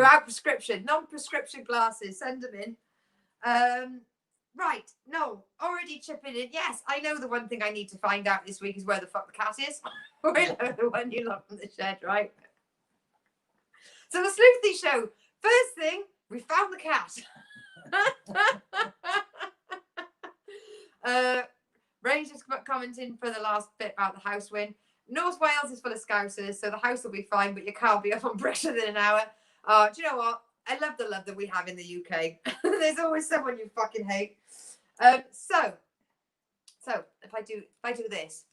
non-prescription glasses, send them in. Right, no, already chipping in. Yes, I know the one thing I need to find out this week is where the fuck the cat is. We know the one you locked in the shed, right? So the Sleuthy Show. First thing, we found the cat. Ray's just commenting for the last bit about the house win. North Wales is full of scousers, so the house will be fine, but your car will be up on bricks within an hour. Do you know what? I love the love that we have in the UK. There's always someone you fucking hate. So if I do this,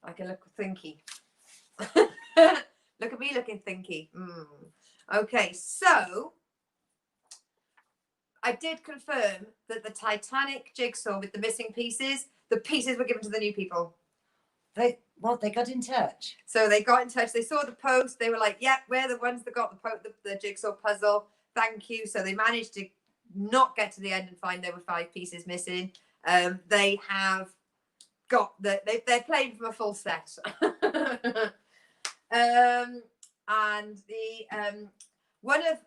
I can look thinky. Look at me looking thinky. Okay, so I did confirm that the Titanic jigsaw with the missing pieces, the pieces were given to the new people. They got in touch. So they got in touch. They saw the post. They were like, "Yep, we're the ones that got the jigsaw puzzle. Thank you." So they managed to not get to the end and find there were 5 pieces missing. They have got they're playing from a full set. And the one of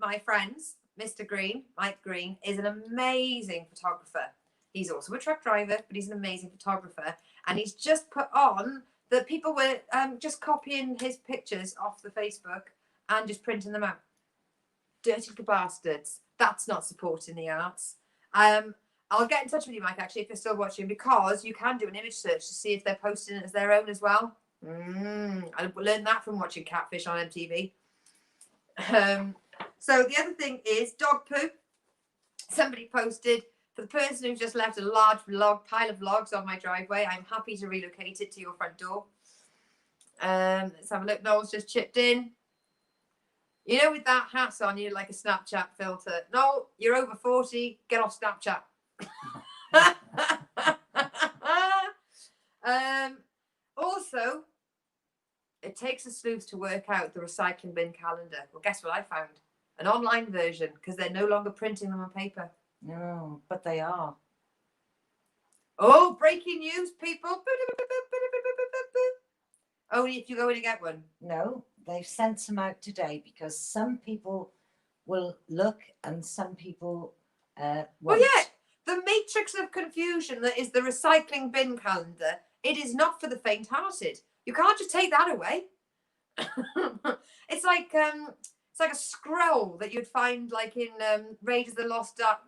my friends, Mr. Green, Mike Green, is an amazing photographer. He's also a truck driver, but he's an amazing photographer. And he's just put on that people were just copying his pictures off the Facebook and just printing them out. Dirty bastards. That's not supporting the arts. I'll get in touch with you, Mike, actually, if you're still watching, because you can do an image search to see if they're posting it as their own as well. I learned that from watching Catfish on MTV. So the other thing is dog poop. Somebody posted, for the person who's just left a large pile of logs on my driveway, I'm happy to relocate it to your front door. Let's have a look. Noel's just chipped in. You know, with that hat on, you're like a Snapchat filter. No, you're over 40. Get off Snapchat. Also, it takes a sleuth to work out the recycling bin calendar. Well, guess what I found? An online version, because they're no longer printing them on paper. No, but they are. Oh, breaking news, people. Only if you go in and get one. No, they've sent some out today because some people will look and some people Well, won't. yeah, the matrix of confusion that is the recycling bin calendar, it is not for the faint-hearted. You can't just take that away. It's like a scroll that you'd find like in Raiders of the Lost Ark.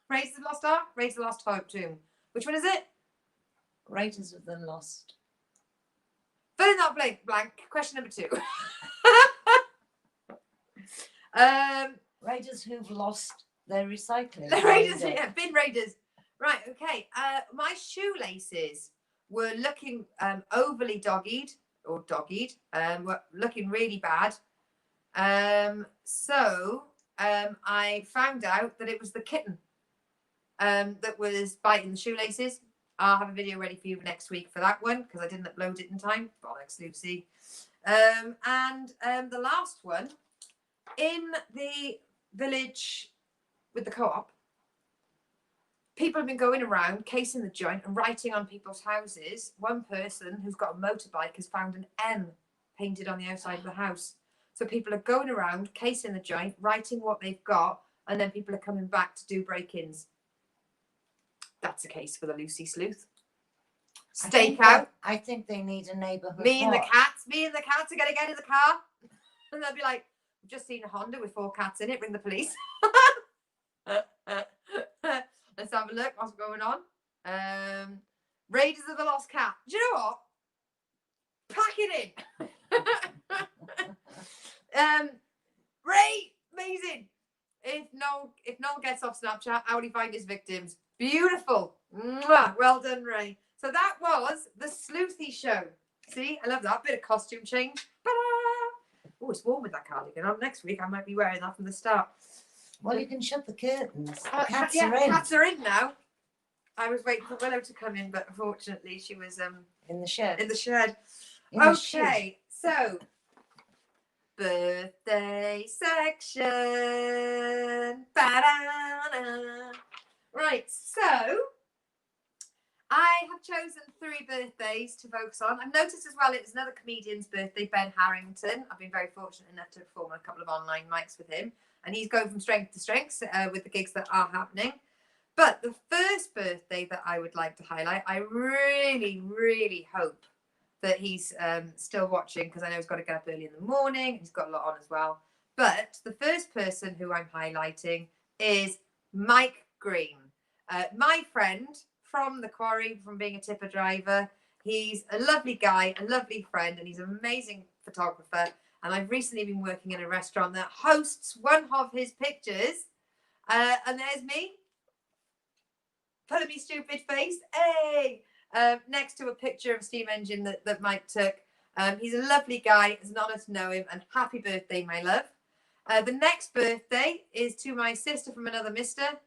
Raiders of the Lost Ark? Raiders of the Lost Hope Tomb. Which one is it? Raiders of the Lost. Fill in that blank. Question number 2. Raiders who've lost their recycling. The Raiders, yeah, bin Raiders. Right, okay. My shoelaces were looking overly doggied, were looking really bad. So I found out that it was the kitten that was biting the shoelaces. I'll have a video ready for you next week for that one because I didn't upload it in time. Bollocks, Lucy. And the last one, in the village with the co-op, people have been going around casing the joint and writing on people's houses. One person who's got a motorbike has found an M painted on the outside of the house. So people are going around casing the joint, writing what they've got, and then people are coming back to do break-ins. That's a case for the Lucy Sleuth. Stakeout. I think they need a neighbourhood. Me and the cats are going to get in the car. And they'll be like, we've just seen a Honda with 4 cats in it. Ring the police. Let's have a look. What's going on? Raiders of the Lost Cat. Do you know what? Pack it in. Ray, amazing. If Noel gets off Snapchat, how would he find his victims? Beautiful. Mwah. Well done, Ray. So that was the Sleuthy Show. See, I love that. Bit of costume change. Ta-da! Oh, it's warm with that cardigan on. Next week, I might be wearing that from the start. Well, you can shut the curtains. The Cats are in now. I was waiting for Willow to come in, but unfortunately, she was in the shed. In the shed. In the Okay, so birthday section. Ba-da-da. Right, so I have chosen 3 birthdays to focus on. I've noticed as well it's another comedian's birthday, Ben Harrington. I've been very fortunate enough to perform on a couple of online mics with him, and he's going from strength to strength with the gigs that are happening. But the first birthday that I would like to highlight, I really, really hope that he's still watching, because I know he's got to get up early in the morning. He's got a lot on as well. But the first person who I'm highlighting is Mike Green, my friend from the quarry, from being a tipper driver. He's a lovely guy, a lovely friend, and he's an amazing photographer. And I've recently been working in a restaurant that hosts one of his pictures. And there's me, pulling me stupid face, hey, next to a picture of a steam engine that Mike took. He's a lovely guy. It's an honour to know him, and happy birthday, my love. The next birthday is to my sister from another mister.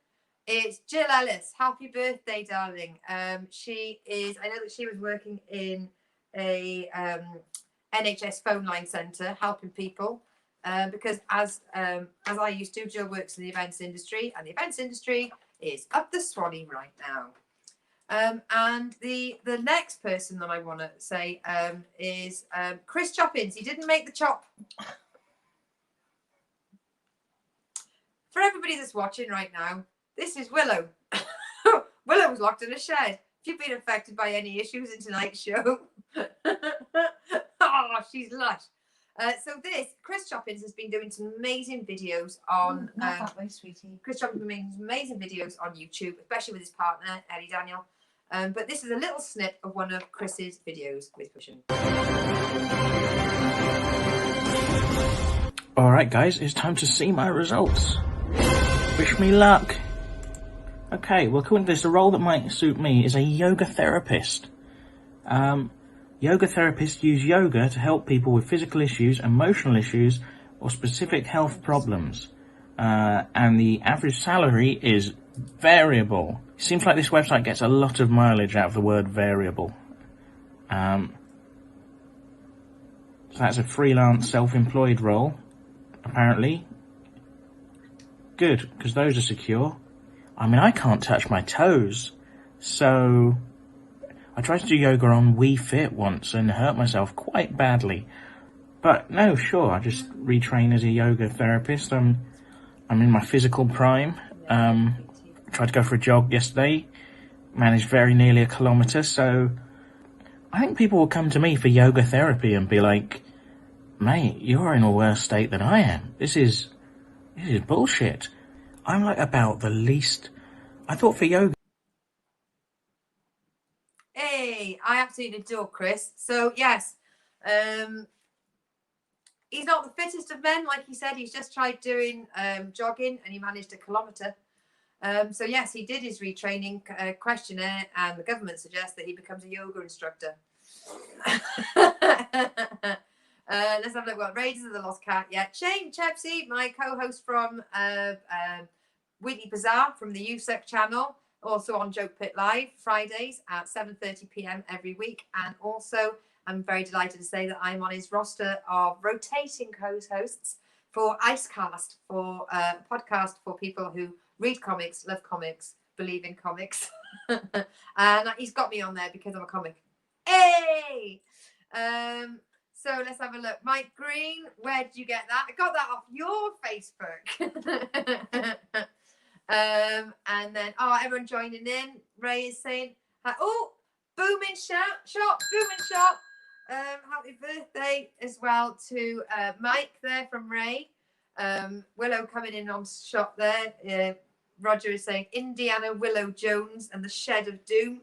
It's Jill Ellis. Happy birthday, darling. She is, I know that she was working in a NHS phone line centre helping people, because as I used to, Jill works in the events industry, and the events industry is up the Swanee right now. And the next person that I want to say is Chris Choppins. He didn't make the chop. For everybody that's watching right now, this is Willow. Willow was locked in a shed. If you've been affected by any issues in tonight's show, oh, she's lush. So Chris Choppins has been doing some amazing videos on. Not that way, sweetie. Chris Choppins has been making some amazing videos on YouTube, especially with his partner, Ellie Daniel. But this is a little snip of one of Chris's videos with Pushing. Alright guys, it's time to see my results. Wish me luck. Okay, well according to this, the role that might suit me is a yoga therapist. Yoga therapists use yoga to help people with physical issues, emotional issues, or specific health problems. And the average salary is variable. It seems like this website gets a lot of mileage out of the word variable. So that's a freelance, self-employed role, apparently. Good, because those are secure. I mean, I can't touch my toes, so I tried to do yoga on Wii Fit once and hurt myself quite badly. But no, sure, I just retrain as a yoga therapist. I'm in my physical prime. Tried to go for a jog yesterday, managed very nearly a kilometre, so I think people will come to me for yoga therapy and be like, mate, you're in a worse state than I am. This is bullshit. I'm like about the least. I thought for yoga. Hey, I absolutely adore Chris. So yes, he's not the fittest of men, like he said. He's just tried doing jogging and he managed a kilometre. So yes, he did his retraining questionnaire, and the government suggests that he becomes a yoga instructor. Let's have a look. What Raiders of the Lost Cat? Yeah, Shane Chepsey, my co-host from Wheatley Bazaar from the USEC channel, also on Joke Pit Live Fridays at 7:30 p.m. every week, and also I'm very delighted to say that I'm on his roster of rotating co-hosts for Icecast, for a podcast for people who read comics, love comics, believe in comics. And he's got me on there because I'm a comic. Hey! So let's have a look. Mike Green, where did you get that? I got that off your Facebook. And then, everyone joining in. Ray is saying, booming shop. Happy birthday as well to Mike there from Ray. Willow coming in on shot there. Roger is saying Indiana Willow Jones and the Shed of Doom.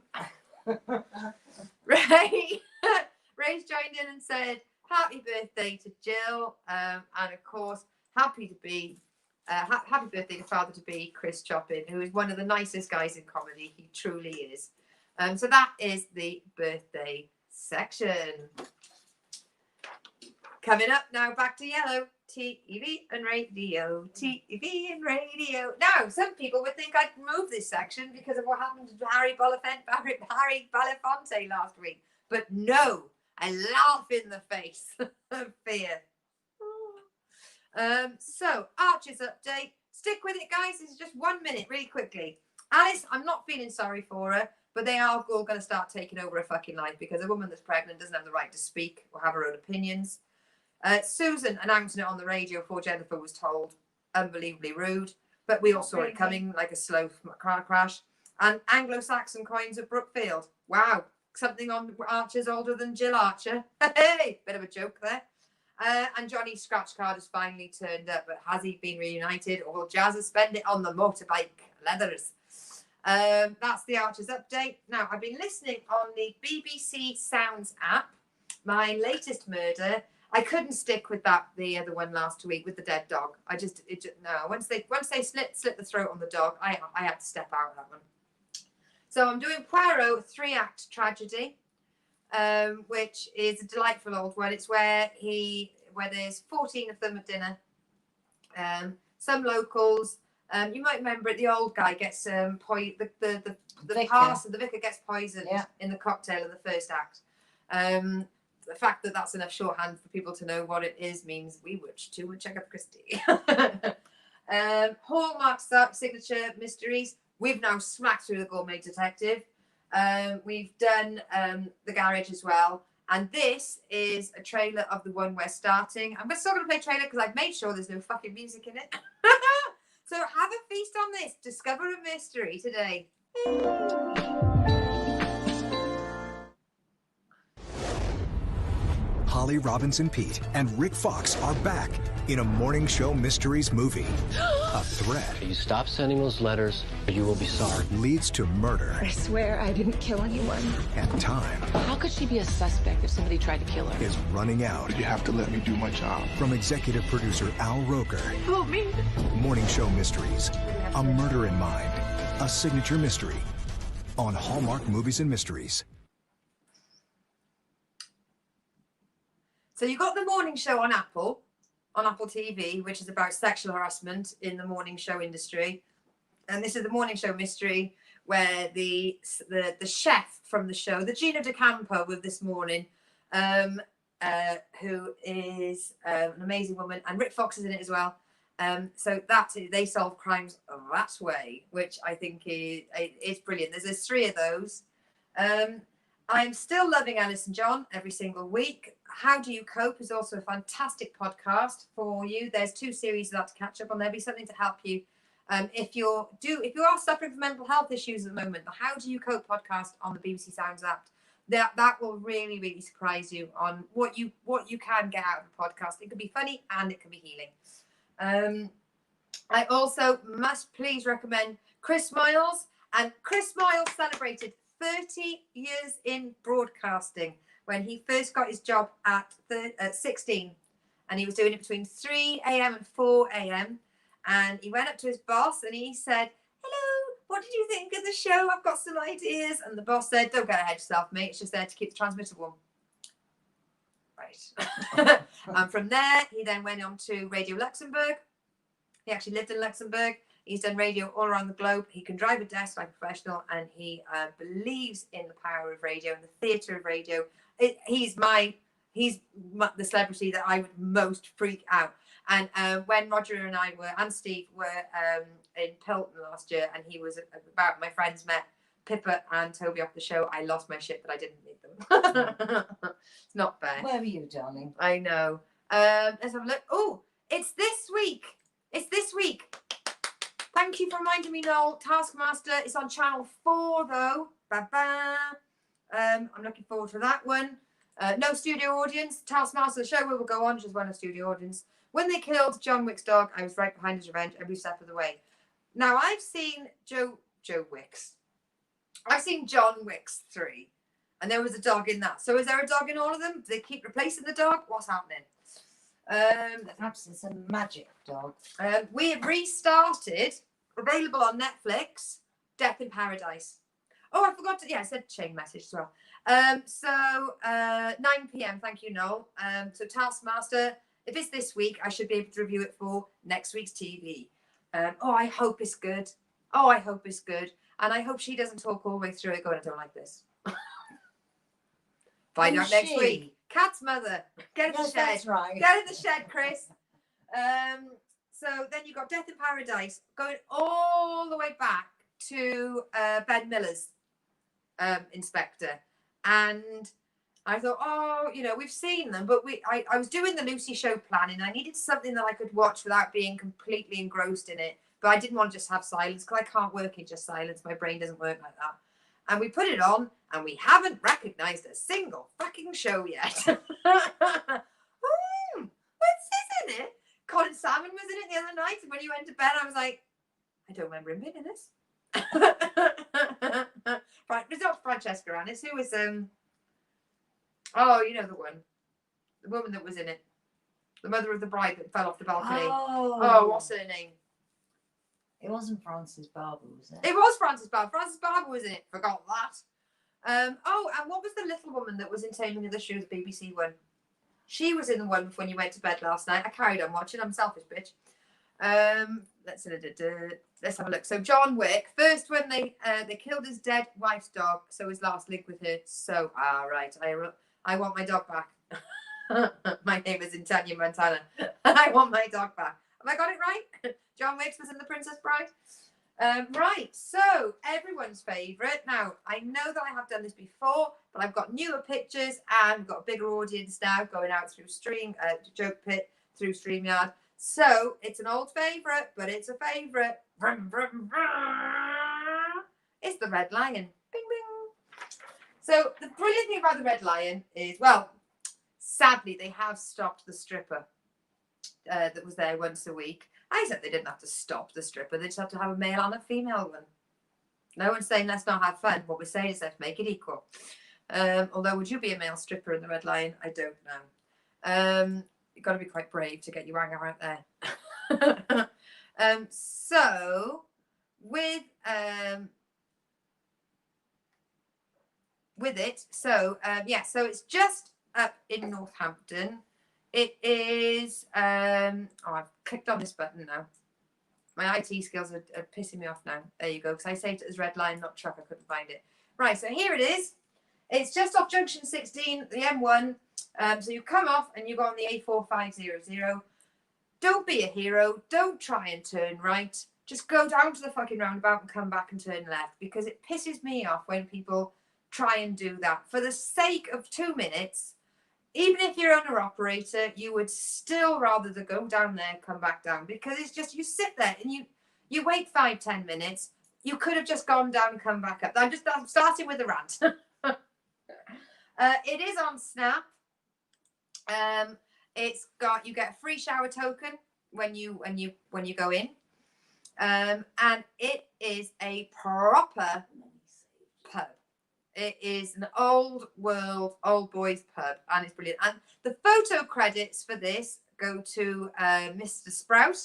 Ray's joined in and said happy birthday to Jill, and of course happy birthday to father to be Chris Choppin, who is one of the nicest guys in comedy. He truly is. So that is the birthday section. Coming up now, back to yellow. TV and radio. TV and radio. Now, some people would think I'd remove this section because of what happened to Harry Belafonte last week. But no, I laugh in the face of fear. So, Archer's update. Stick with it, guys. This is just 1 minute, really quickly. Alice, I'm not feeling sorry for her, but they are all going to start taking over her fucking life because a woman that's pregnant doesn't have the right to speak or have her own opinions. Susan announcing it on the radio before Jennifer was told. Unbelievably rude, but we all saw it coming like a slow car crash. And Anglo-Saxon coins of Brookfield. Wow, something on Archer's older than Jill Archer. Hey, bit of a joke there. And Johnny's scratch card has finally turned up, but has he been reunited, or will Jazza spend it on the motorbike leathers? That's the Archer's update. Now, I've been listening on the BBC Sounds app. My latest murder. I couldn't stick with the other one last week with the dead dog. Once they slit the throat on the dog, I had to step out of that one. So I'm doing Poirot 3-act tragedy, which is a delightful old one. It's where there's 14 of them at dinner. Some locals. You might remember it. The old guy gets the vicar gets poisoned in the cocktail in the first act. The fact that that's enough shorthand for people to know what it is means we watch too much Agatha Christie. Hallmark signature mysteries. We've now smacked through the Gourmet Detective. We've done The Garage as well. And this is a trailer of the one we're starting. I'm still going to play trailer because I've made sure there's no fucking music in it. So have a feast on this. Discover a mystery today. Holly Robinson Peete and Rick Fox are back in a morning show mysteries movie. A threat. You stop sending those letters, or you will be sorry. Leads to murder. I swear I didn't kill anyone. And time. How could she be a suspect if somebody tried to kill her? Is running out. You have to let me do my job. From executive producer Al Roker. Help me. Morning show mysteries. A Murder in Mind. A signature mystery. On Hallmark Movies and Mysteries. So you got the morning show on Apple, on Apple TV, which is about sexual harassment in the morning show industry. And this is the morning show mystery where the chef from the show, the Gina DeCampo of this morning, who is an amazing woman, and Rick Fox is in it as well. So they solve crimes that way, which I think is brilliant. There's 3 of those. I'm still loving Alice and John every single week. How Do You Cope is also a fantastic podcast for you. There's 2 series of that to catch up on. There'll be something to help you. If you are suffering from mental health issues at the moment, the How Do You Cope podcast on the BBC Sounds app, that will really, really surprise you on what you can get out of a podcast. It can be funny and it can be healing. I also must please recommend Chris Miles. And Chris Miles celebrated 30 years in broadcasting when he first got his job at 16. And he was doing it between 3 a.m. and 4 a.m. And he went up to his boss and he said, "Hello, what did you think of the show? I've got some ideas." And the boss said, "Don't get ahead of yourself, mate. It's just there to keep the transmitter warm." Right. And from there, he then went on to Radio Luxembourg. He actually lived in Luxembourg. He's done radio all around the globe. He can drive a desk like a professional, and he believes in the power of radio and the theatre of radio. He's the celebrity that I would most freak out. And when Roger and I and Steve were in Pilton last year, and he was about, my friends met Pippa and Toby off the show, I lost my shit that I didn't meet them. It's not fair. Where were you, darling? I know. Let's have a look. Oh, it's this week. Thank you for reminding me, Noel. Taskmaster is on Channel 4, though. Ba-ba. I'm looking forward to that one. No studio audience. Taskmaster, the show will go on, just one studio audience. When they killed John Wick's dog, I was right behind his revenge every step of the way. Now, I've seen Joe Wicks. I've seen John Wick's 3. And there was a dog in that. So is there a dog in all of them? Do they keep replacing the dog? What's happening? Perhaps it's a magic dog. We have restarted, available on Netflix, Death in Paradise. Oh, I forgot to, I said chain message as well. 9 p.m, thank you, Noel. So Taskmaster, if it's this week, I should be able to review it for next week's TV. I hope it's good. And I hope she doesn't talk all the way through it going, "I don't like this." Find out next week. Cat's mother. Get in the shed. That's right. Get in the shed, Chris. So then you got Death in Paradise, going all the way back to Ben Miller's Inspector. And I thought, we've seen them, but I was doing the Lucy show planning. I needed something that I could watch without being completely engrossed in it. But I didn't want to just have silence, because I can't work in just silence. My brain doesn't work like that. And we put it on, and we haven't recognised a single fucking show yet. What's this in it? Colin Salmon was in it the other night, and when he went to bed, I was like, I don't remember him being in this. Right, it's not Francesca Annis. Who was you know the woman that was in it, the mother of the bride that fell off the balcony. Oh, what's her name? It wasn't Frances Barber, was it? It was Frances Barber. Frances Barber was in it. Forgot that. And what was the little woman that was in Taming of the Shrew, the BBC one? She was in the one when you went to bed last night. I carried on watching. I'm a selfish bitch. Let's have a look. So John Wick, first when they killed his dead wife's dog, so his last link with her. So right, I want my dog back. My name is Tanya Montana. I want my dog back. Have I got it right? John Wicks was in The Princess Bride. Right, so everyone's favourite. Now, I know that I have done this before, but I've got newer pictures and got a bigger audience now going out through Joke Pit, through StreamYard. So it's an old favourite, but it's a favourite. Vroom, vroom, vroom. It's the Red Lion. Bing, bing. So the brilliant thing about the Red Lion is, well, sadly, they have stopped the stripper that was there once a week. I said they didn't have to stop the stripper. They just have to have a male and a female one. No one's saying let's not have fun. What we're saying is let's make it equal. Although, would you be a male stripper in the Red Lion? I don't know. You've got to be quite brave to get your anger out there. So with it, so it's just up in Northampton. It is, I've clicked on this button now. My IT skills are pissing me off now. There you go, because I saved it as red line, not truck. I couldn't find it. Right, so here it is. It's just off junction 16, the M1. So you come off and you go on the A4500. Don't be a hero. Don't try and turn right. Just go down to the fucking roundabout and come back and turn left, because it pisses me off when people try and do that. For the sake of 2 minutes, even if you're owner operator, you would still rather than go down there, come back down, because it's just, you sit there and you wait 5-10 minutes. You could have just gone down and come back up. I'm starting with a rant. It is on Snap. It's got, you get a free shower token when you go in, and it is a proper pub. It is an old world, old boys pub, and it's brilliant. And the photo credits for this go to Mr. Sprout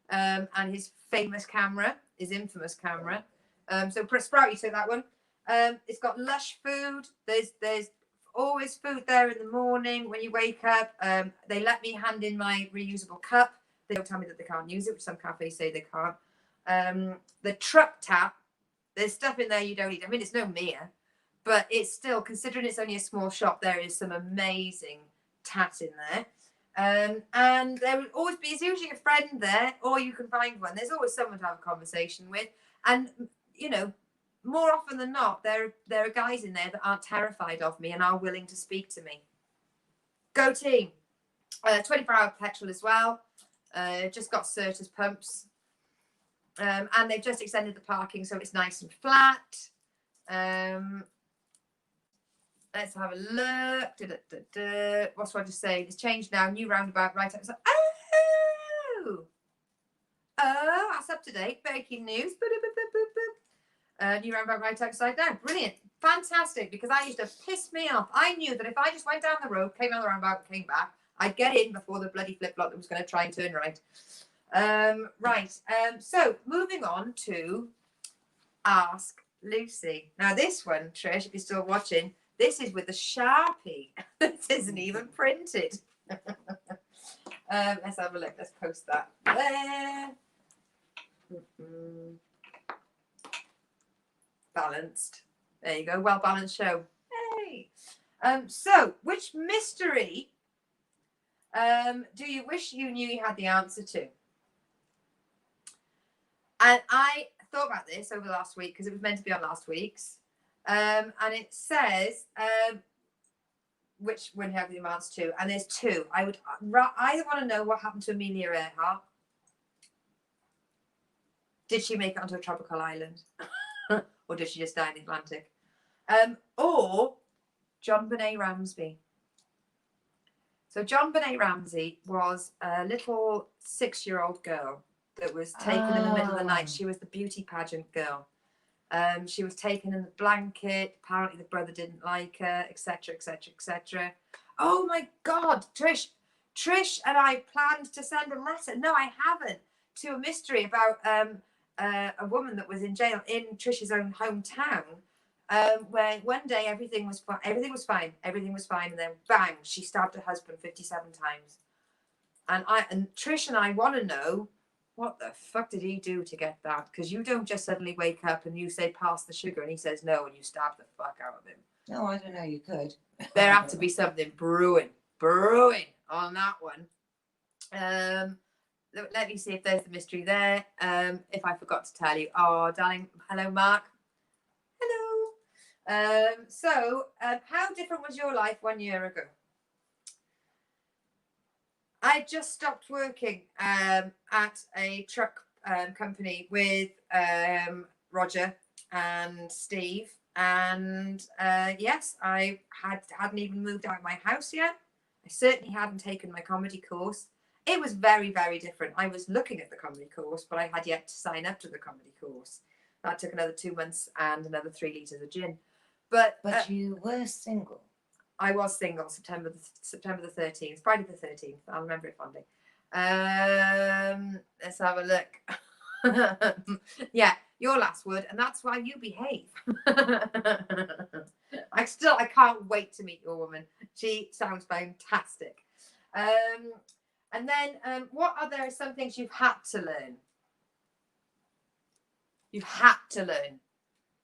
and his famous camera, his infamous camera. So Sprout, you took that one. It's got lush food. There's always food there in the morning when you wake up. They let me hand in my reusable cup. They don't tell me that they can't use it, which some cafes say they can't. The truck tap, there's stuff in there you don't eat. I mean, it's no Mia, but it's still, considering it's only a small shop, there is some amazing tat in there. And there will always be, it's usually a friend there, or you can find one. There's always someone to have a conversation with. And, you know, more often than not, there are guys in there that aren't terrified of me and are willing to speak to me. Go team. 24-hour petrol as well. Just got Certus pumps. And they've just extended the parking so it's nice and flat. Let's have a look. What's what I just say? It's changed now. New roundabout right outside. Oh, that's up to date. Breaking news. New roundabout right outside now. Brilliant. Fantastic. Because that used to piss me off. I knew that if I just went down the road, came down the roundabout, and came back, I'd get in before the bloody flip-flop that was going to try and turn right. So moving on to Ask Lucy. Now this one, Trish, if you're still watching, this is with the Sharpie. This isn't even printed. Let's have a look. Let's post that there. Balanced. There you go. Well balanced show. Hey. So which mystery do you wish you knew you had the answer to? And I thought about this over the last week because it was meant to be on last week's. And it says which one have the amounts to, and there's two. I would either want to know what happened to Amelia Earhart. Did she make it onto a tropical island? Or did she just die in the Atlantic? Or John Benet Ramsey. So John Benet Ramsey was a little 6-year-old girl that was taken in the middle of the night. She was the beauty pageant girl. She was taken in the blanket. Apparently the brother didn't like her, etc., etc., etc. Oh my God, Trish and I planned to send a letter. No, I haven't. To a mystery about a woman that was in jail in Trish's own hometown, where one day everything was fine, and then bang, she stabbed her husband 57 times. And Trish and I want to know, what the fuck did he do to get that? Because you don't just suddenly wake up and you say, pass the sugar, and he says no, and you stab the fuck out of him. No, I don't know. You could. There had to be something brewing on that one. Let me see if there's the mystery there. If I forgot to tell you. Oh, darling. Hello, Mark. Hello. So how different was your life 1 year ago? I just stopped working at a truck company with Roger and Steve, and yes, I hadn't even moved out of my house yet. I certainly hadn't taken my comedy course. It was very, very different. I was looking at the comedy course, but I had yet to sign up to the comedy course. That took another 2 months and another 3 litres of gin. But you were single. I was single. September the 13th, Friday the 13th. I'll remember it fondly. Let's have a look. Yeah, your last word, and that's why you behave. I can't wait to meet your woman. She sounds fantastic. And then what are there some things you've had to learn? You've had to learn.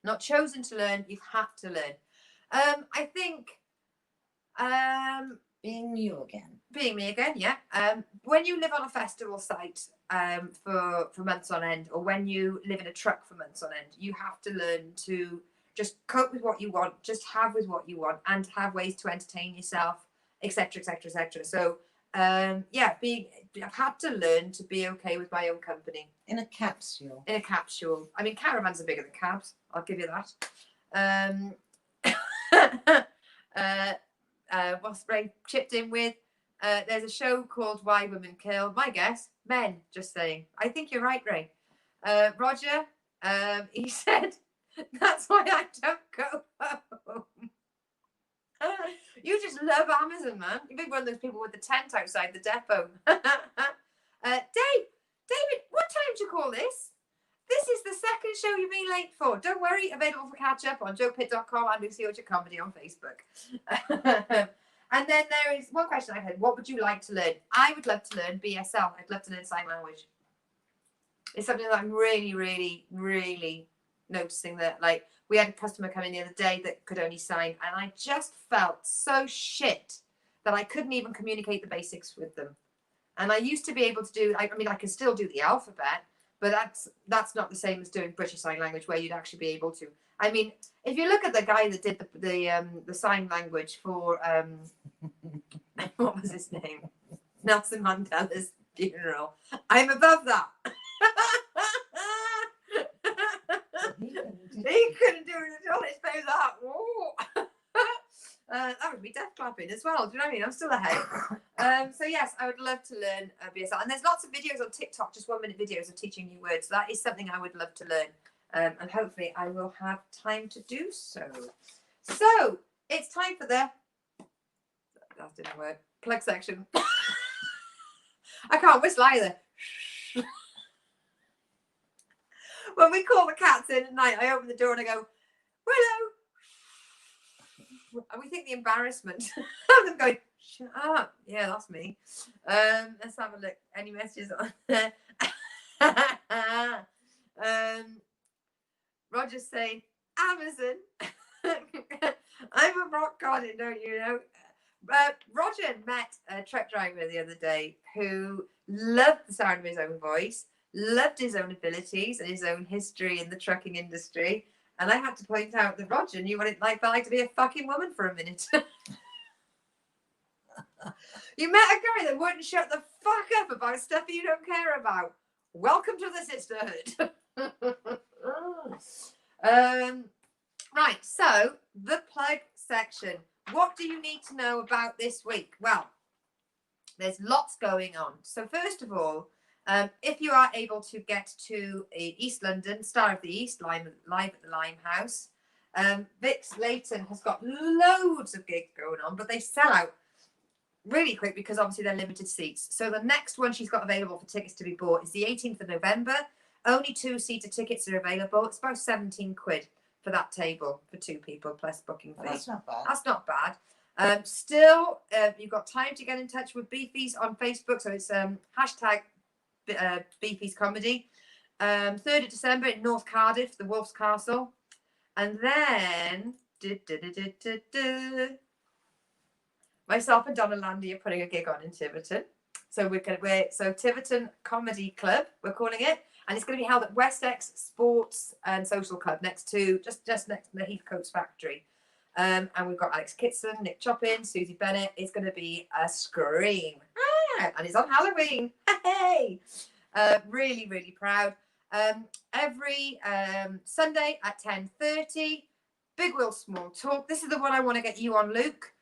Not chosen to learn, you've had to learn. I think Being you again. being me again, yeah. When you live on a festival site for months on end, or when you live in a truck for months on end, you have to learn to just cope with what you want, just have with what you want, and have ways to entertain yourself, etc., etc., etc. So, yeah, I've had to learn to be okay with my own company. In a capsule. In a capsule. I mean, caravans are bigger than cabs. I'll give you that. What's Ray chipped in with? There's a show called Why Women Kill. My guess, men. Just saying. I think you're right, Ray. Roger, he said, that's why I don't go home. You just love Amazon, man. You've been one of those people with the tent outside the depot. David, what time do you call this? This is the second show you've been late for. Don't worry, available for catch up on joepitt.com and Lucy Orchard Comedy on Facebook. And then there is one question I had. What would you like to learn? I would love to learn BSL. I'd love to learn sign language. It's something that I'm really, really, really noticing that, like, we had a customer come in the other day that could only sign, and I just felt so shit that I couldn't even communicate the basics with them. And I used to be able to do, I mean, I can still do the alphabet, but that's not the same as doing British Sign Language, where you'd actually be able to. I mean, if you look at the guy that did the sign language for what was his name? Nelson Mandela's funeral. I'm above that. He couldn't do it at all. His face was that would be death clapping as well. Do you know what I mean? I'm still ahead. So yes, I would love to learn BSL. And there's lots of videos on TikTok, just 1-minute videos of teaching new words. So that is something I would love to learn. And hopefully I will have time to do so. So it's time for the, that didn't work, plug section. I can't whistle either. When we call the cats in at night, I open the door and I go, Willow. And we think the embarrassment of them going, shut up. Yeah, that's me. Let's have a look. Any messages on there? Roger's saying, Amazon. I'm a rock garden, don't you know? Roger met a truck driver the other day who loved the sound of his own voice, loved his own abilities and his own history in the trucking industry. And I had to point out that Roger knew what it felt like to be a fucking woman for a minute. You met a guy that wouldn't shut the fuck up about stuff you don't care about. Welcome to the sisterhood. Right, so the plug section. What do you need to know about this week? Well, there's lots going on. So first of all, if you are able to get to East London, Star of the East, live at the Limehouse, Vix Leighton has got loads of gigs going on, but they sell out really quick because obviously they're limited seats. So the next one she's got available for tickets to be bought is the 18th of November. Only 2-seater tickets are available. It's about 17 quid for that table for 2 people plus booking fee. That's not bad. That's not bad. Still, you've got time to get in touch with Beefies on Facebook. So it's hashtag Beefies Comedy. 3rd of December in North Cardiff, the Wolf's Castle. And then myself and Donna Landy are putting a gig on in Tiverton. So so Tiverton Comedy Club, we're calling it. And it's going to be held at Westex Sports and Social Club just next to the Heathcote's factory. And we've got Alex Kitson, Nick Choppin, Susie Bennett. It's going to be a scream. And it's on Halloween. Hey! Really, really proud. Every Sunday at 10:30, Big Will Small Talk. This is the one I want to get you on, Luke.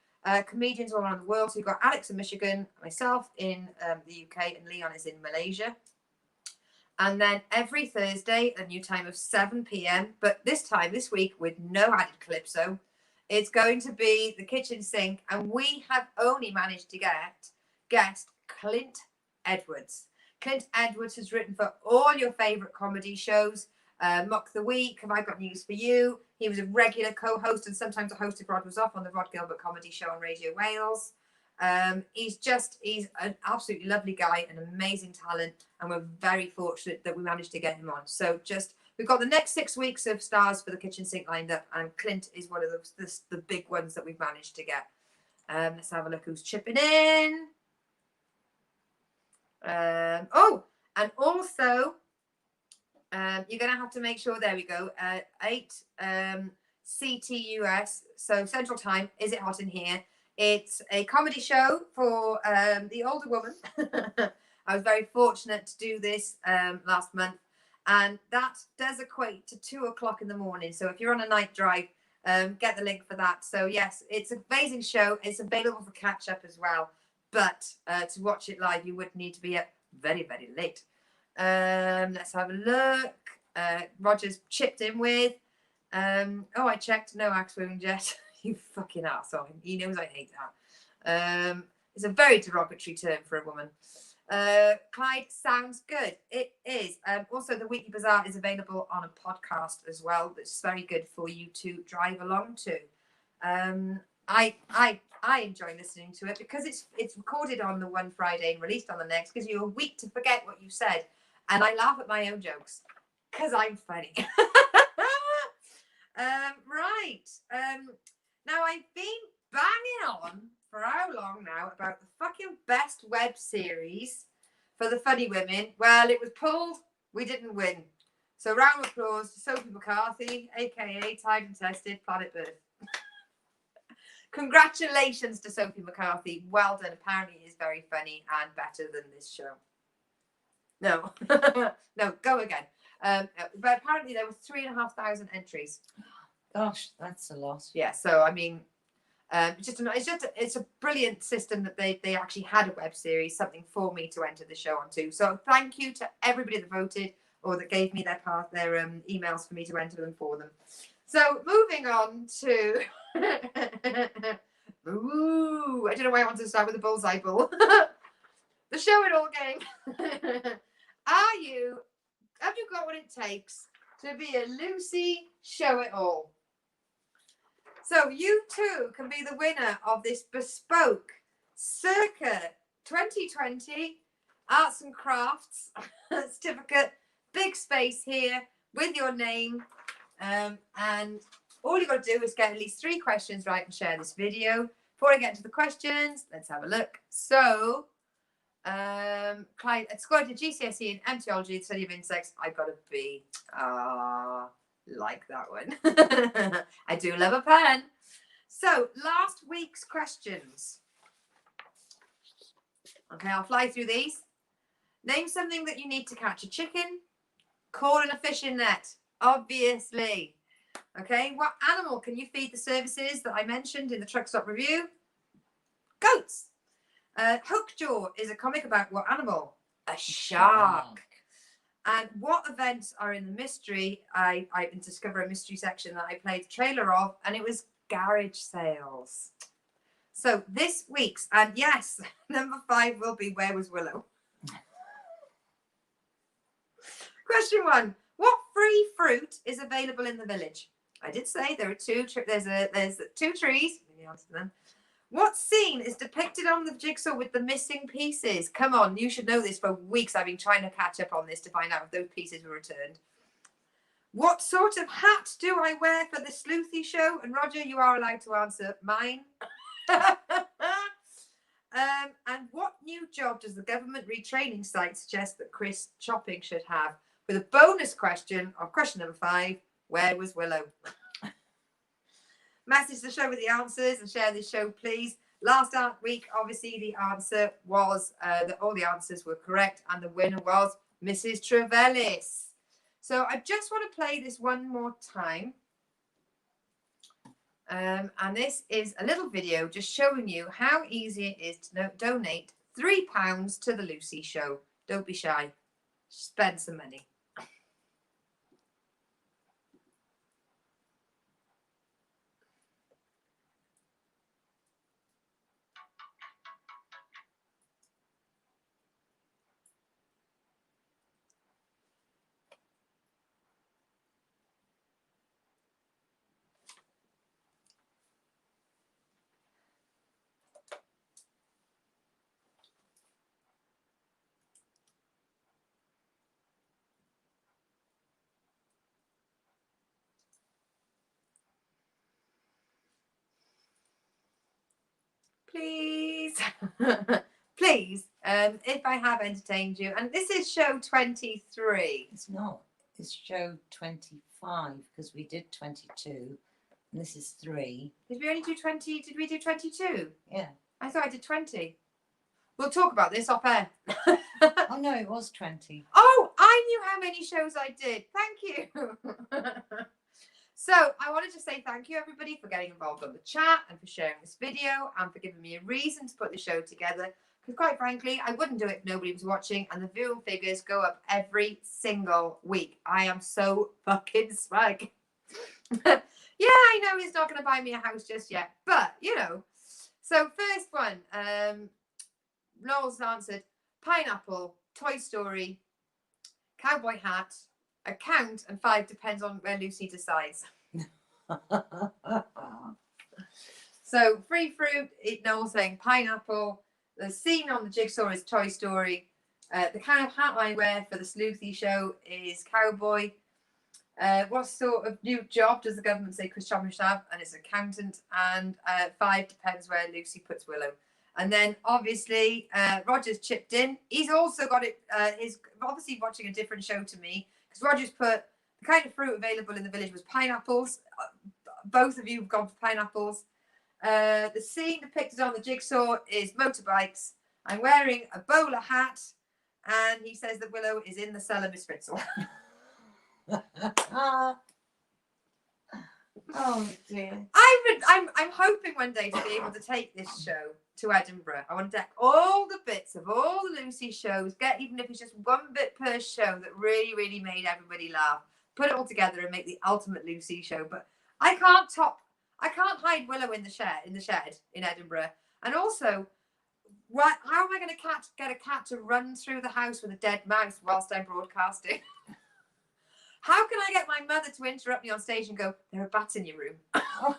Comedians all around the world. So you've got Alex in Michigan, myself in the UK, and Leon is in Malaysia. And then every Thursday, a new time of 7 p.m. But this week, with no added calypso, it's going to be the kitchen sink. And we have only managed to get guest Clint Edwards. Clint Edwards has written for all your favourite comedy shows. Mock the Week, Have I Got News for You? He was a regular co-host and sometimes a host if Rod was off on the Rod Gilbert Comedy Show on Radio Wales. He's an absolutely lovely guy, an amazing talent, and we're very fortunate that we managed to get him on. So we've got the next 6 weeks of stars for the kitchen sink lined up, and Clint is one of the big ones that we've managed to get. Let's have a look who's chipping in. And also, you're going to have to make sure, there we go, 8 CTUS, so Central Time, Is It Hot in Here? It's a comedy show for the older woman. I was very fortunate to do this last month, and that does equate to 2 o'clock in the morning. So if you're on a night drive, get the link for that. So yes, it's an amazing show. It's available for catch up as well. But to watch it live, you would need to be up very, very late. Let's have a look. Roger's chipped in with. I checked. No axe wound yet. You fucking arsehole. He knows I hate that. It's a very derogatory term for a woman. Clyde, sounds good. It is. Also, the Weekly Bazaar is available on a podcast as well. That's very good for you to drive along to. I enjoy listening to it because it's recorded on the one Friday and released on the next. Gives you a week to forget what you said, and I laugh at my own jokes because I'm funny. Right. Now I've been banging on for how long now about the fucking best web series for the funny women. Well, it was pulled. We didn't win. So round of applause to Sophie McCarthy, aka Tried and Tested Planet Birth. Congratulations to Sophie McCarthy. Well done. Apparently it is very funny and better than this show. No. No, go again. But apparently there were 3,500 entries. Gosh, that's a lot. Yeah, so I mean, it's a brilliant system that they actually had a web series, something for me to enter the show onto. So thank you to everybody that voted or that gave me their emails for me to enter them for them. So moving on to ooh, I don't know why I wanted to start with the bullseye bull. The Show It All gang. Have you got what it takes to be a Lucy Show It All? So you too can be the winner of this bespoke circa 2020 arts and crafts certificate. Big space here with your name. And all you've got to do is get at least 3 questions right and share this video. Before I get into the questions, let's have a look. So, Clyde scored a GCSE in entomology, the study of insects. I got a B. Like that one. I do love a pen. So, last week's questions. Okay, I'll fly through these. Name something that you need to catch a chicken. Caught in a fishing net. Obviously. Okay, what animal can you feed the services that I mentioned in the Truck Stop review? Goats. Hookjaw is a comic about what animal? A shark. And what events are in the mystery? I discovered a mystery section that I played the trailer of, and it was garage sales. So this week's, and yes, number 5 will be Where Was Willow? Question 1. What free fruit is available in the village? I did say there are 2 there's 2 trees. Let me answer them. What scene is depicted on the jigsaw with the missing pieces? Come on, you should know this. For weeks I've been trying to catch up on this to find out if those pieces were returned. What sort of hat do I wear for the Sleuthy show? And Roger, you are allowed to answer mine. And what new job does the government retraining site suggest that Chris Chopping should have? With a bonus question of question number 5, where was Willow? Message the show with the answers and share this show, please. Last week, obviously, the answer was that all the answers were correct, and the winner was Mrs. Trevellis. So I just want to play this one more time. And this is a little video just showing you how easy it is to donate £3 to the Lucy Show. Don't be shy. Spend some money. please. Please, if I have entertained you. And this is show 23. It's not. It's show 25 because we did 22 and this is 3. Did we only do 20? Did we do 22? Yeah. I thought I did 20. We'll talk about this off air. Oh no, it was 20. Oh, I knew how many shows I did. Thank you. So I wanted to say thank you, everybody, for getting involved on the chat and for sharing this video and for giving me a reason to put the show together. Because quite frankly, I wouldn't do it if nobody was watching, and the viewing figures go up every single week. I am so fucking smug. Yeah, I know he's not going to buy me a house just yet, but, you know. So first one, Noel's answered, pineapple, Toy Story, cowboy hat, account, and 5 depends on where Lucy decides. So free fruit, Noel's saying pineapple. The scene on the jigsaw is Toy Story. The kind of hat I wear for the Sleuthy show is cowboy. What sort of new job does the government say Chris Chalmers should have? And it's accountant. And 5 depends where Lucy puts Willow. And then obviously Roger's chipped in. He's also got it. He's obviously watching a different show to me because Roger's put the kind of fruit available in the village was pineapples. Both of you have gone for pineapples. The scene depicted on the jigsaw is motorbikes. I'm wearing a bowler hat, and he says that Willow is in the cellar, Miss Fritzl. Oh dear. I'm hoping one day to be able to take this show to Edinburgh. I want to deck all the bits of all the Lucy shows, get even if it's just one bit per show that really, really made everybody laugh, put it all together and make the ultimate Lucy show. But I can't hide Willow in the shed in Edinburgh. And also, how am I going to get a cat to run through the house with a dead mouse whilst I'm broadcasting? How can I get my mother to interrupt me on stage and go, there are bats in your room? Oh,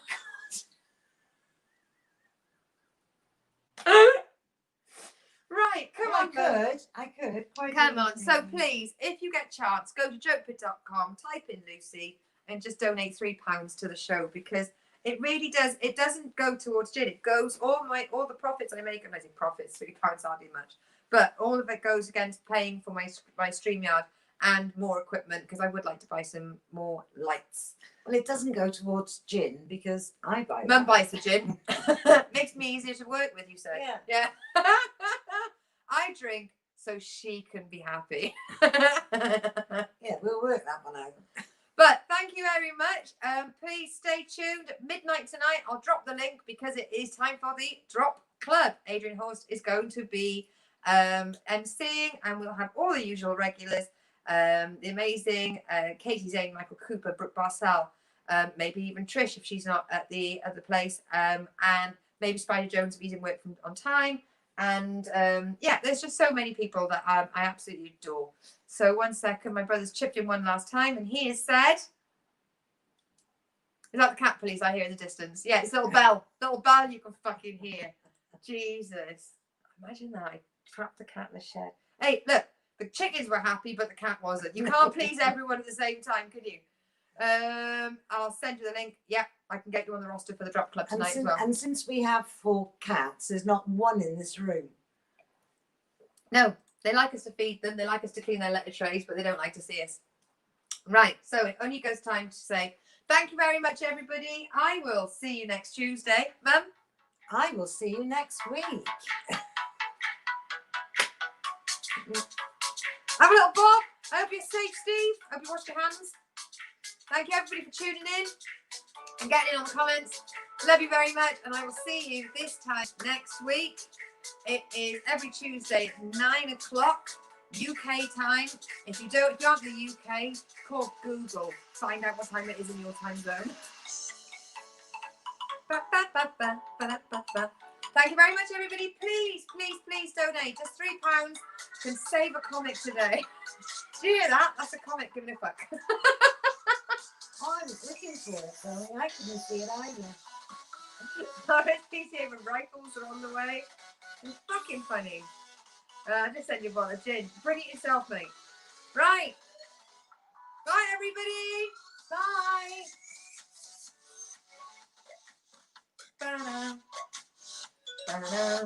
God. Right, come on. I could. Come on. So please, if you get a chance, go to jokepit.com, type in Lucy, and just donate £3 to the show because it really does. It doesn't go towards gin. It goes all the profits I make. And I think profits, £3 hardly much, but all of it goes against paying for my StreamYard and more equipment because I would like to buy some more lights. Well, it doesn't go towards gin because I buy. Mum buys the gin. Makes me easier to work with. You said. Yeah. I drink so she can be happy. Yeah, we'll work that one out. But thank you very much. Please stay tuned. At midnight tonight, I'll drop the link because it is time for the Drop Club. Adrian Horst is going to be emceeing, and we'll have all the usual regulars. The amazing Katie Zane, Michael Cooper, Brooke Barcel, maybe even Trish if she's not at the place, and maybe Spider Jones if he's in work on time. And yeah, there's just so many people that I absolutely adore. So 1 second, my brother's chipped in one last time, and he has said, "Is that the cat police I hear in the distance?" Yeah, it's little bell you can fucking hear. Jesus, imagine that I trapped the cat in the shed. Hey, look, the chickens were happy, but the cat wasn't. You can't please everyone at the same time, can you? I'll send you the link. Yeah, I can get you on the roster for the Drop Club tonight as well. And since we have 4 cats, there's not one in this room. No, they like us to feed them. They like us to clean their letter trays, but they don't like to see us. Right, so it only goes time to say thank you very much, everybody. I will see you next Tuesday. Mum? I will see you next week. Have a little bob. I hope you're safe, Steve. I hope you washed your hands. Thank you, everybody, for tuning in and getting in on the comments. Love you very much, and I will see you this time next week. It is every Tuesday at 9 o'clock UK time. If you aren't in the UK, call Google. Find out what time it is in your time zone. Thank you very much, everybody. Please, please, please donate. Just £3 can save a comic today. Do you hear that? That's a comic giving a fuck. Oh, I was looking for it, so I couldn't see it either. RSPCA with rifles are on the way. It's fucking funny. I just sent you a bottle of gin. Bring it yourself, mate. Right. Bye, everybody. Bye. Bye. Da-da-da.